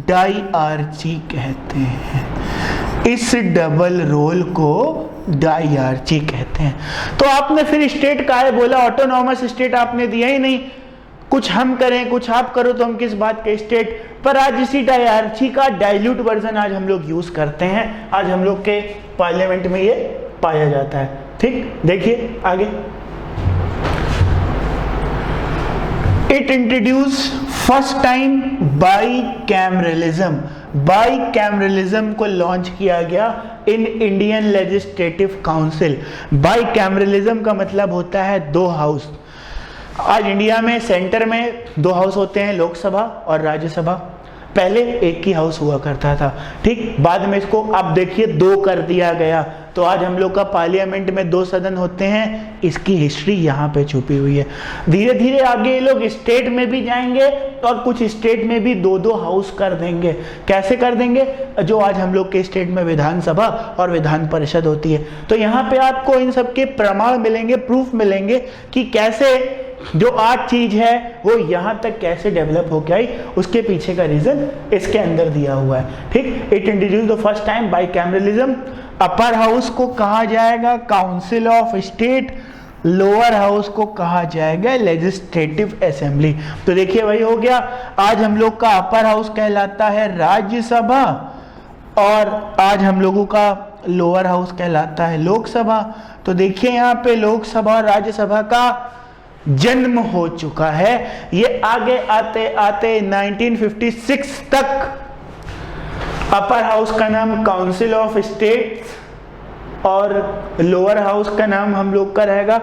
डायआर्ची कहते हैं। इस डबल रोल को डायआर्ची कहते हैं। तो आपने फिर स्टेट का है बोला, ऑटोनॉमस स्टेट आपने दिया ही नहीं। कुछ हम करें कुछ आप करो तो हम किस बात के स्टेट। पर आज इसी डायआर्ची का डाइल्यूट वर्जन आज हम लोग यूज करते हैं, आज हम लोग के पार्लियामेंट में ये पाया जाता है। ठीक, देखिए आगे। It introduce first time bicameralism. Bicameralism को लॉन्च किया गया in Indian legislative council. Bicameralism का मतलब होता है 2 हाउस। आज इंडिया में सेंटर में 2 हाउस होते हैं, लोकसभा और राज्यसभा। पहले एक ही हाउस हुआ करता था, ठीक। बाद में इसको अब देखिए 2 कर दिया गया। तो आज हम लोग का पार्लियामेंट में 2 सदन होते हैं। इसकी हिस्ट्री यहाँ पे छुपी हुई है। धीरे धीरे आगे ये लोग स्टेट में भी जाएंगे और कुछ स्टेट में भी 2-2 हाउस कर देंगे। कैसे कर देंगे? जो आज हम लोग के स्टेट में विधानसभा और विधान परिषद होती है। तो यहाँ पे आपको इन सब के प्रमाण मिलेंगे, प्रूफ मिलेंगे कि कैसे जो आज चीज है वो यहां तक कैसे डेवलप होके आई, उसके पीछे का रीजन इसके अंदर दिया हुआ है। ठीक। It introduce the first time bicameralism. Upper house को कहा जाएगा council of state, lower house को कहा जाएगा लेजिस्लेटिव असेंबली। तो देखिए वही हो गया। आज हम लोग का अपर हाउस कहलाता है राज्यसभा और आज हम लोगों का लोअर हाउस कहलाता है लोकसभा। तो देखिए यहाँ पे लोकसभा और राज्यसभा का जन्म हो चुका है। ये आगे आते आते 1956 तक अपर हाउस का नाम काउंसिल ऑफ स्टेट्स और लोअर हाउस का नाम हम लोग का रहेगा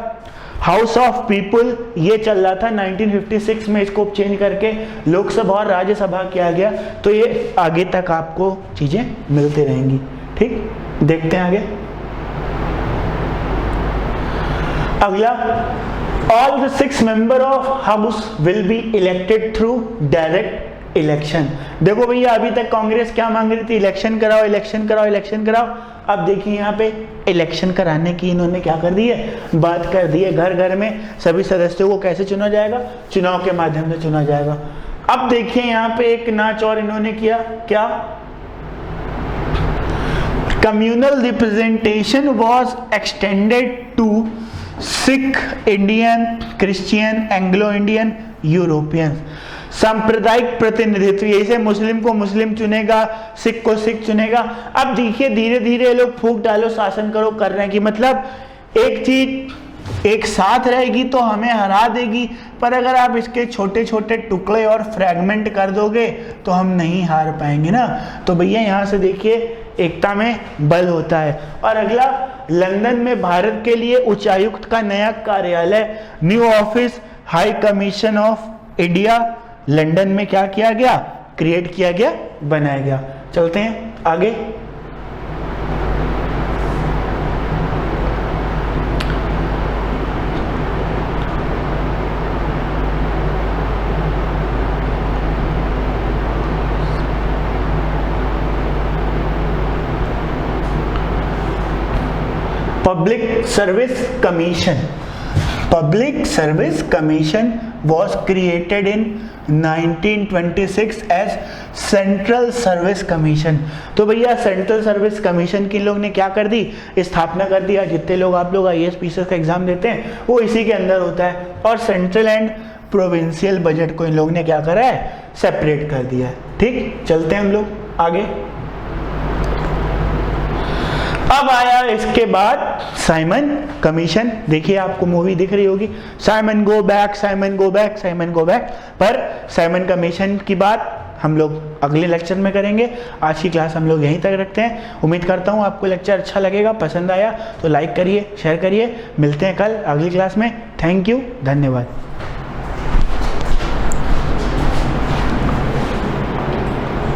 हाउस ऑफ पीपल। ये चल रहा था 1956 में, इसको चेंज करके लोकसभा और राज्यसभा किया गया। तो ये आगे तक आपको चीजें मिलती रहेंगी। ठीक, देखते हैं आगे। अगला, all the 6 members of house will be elected through direct election। देखो भैया, अभी तक कांग्रेस क्या मांग रही थी? इलेक्शन कराओ, इलेक्शन कराओ, इलेक्शन कराओ। अब देखिए यहाँ पे इलेक्शन कराने की इन्होंने क्या कर दी है, बात कर दी है। घर घर में सभी सदस्यों को कैसे चुना जाएगा? चुनाव के माध्यम से चुना जाएगा। अब देखिए यहाँ पे एक नाच और इन्होंने किया, क्या? Communal representation was extended to Sikh, Indian, Christian, Anglo Indian, European. सांप्रदायिक प्रतिनिधित्व, जैसे मुस्लिम को मुस्लिम चुनेगा, सिख को सिख चुनेगा। अब देखिए धीरे धीरे लोग फूंक डालो, शासन करो कर रहे हैं कि मतलब एक चीज एक साथ रहेगी तो हमें हरा देगी, पर अगर आप इसके छोटे छोटे टुकड़े और फ्रैगमेंट कर दोगे तो हम नहीं हार पाएंगे ना। तो भैया यहाँ से देखिए एकता में बल होता है। और अगला, लंदन में भारत के लिए उच्चायुक्त का नया कार्यालय, new office high commission of India London में क्या किया गया, क्रिएट किया गया, बनाया गया। चलते हैं आगे। Public Service Commission. Public Service Commission was created in 1926 as Central Service Commission. तो भैया सेंट्रल सर्विस कमीशन की लोग ने क्या कर दी, स्थापना कर दिया। जितने लोग आप लोग IAS PCS का एग्जाम देते हैं वो इसी के अंदर होता है। और सेंट्रल एंड प्रोविंशियल बजट को इन लोग ने क्या करा है, सेपरेट कर दिया है। ठीक, चलते हैं हम लोग आगे। अब आया इसके बाद साइमन कमीशन। देखिए आपको मूवी दिख रही होगी, Simon go back, Simon go back, Simon go back. पर साइमन कमीशन की बात हम लोग अगले लेक्चर में करेंगे। आज की क्लास हम लोग यहीं तक रखते हैं। उम्मीद करता हूँ आपको लेक्चर अच्छा लगेगा, पसंद आया तो लाइक करिए, शेयर करिए। मिलते हैं कल अगली क्लास में। थैंक यू, धन्यवाद।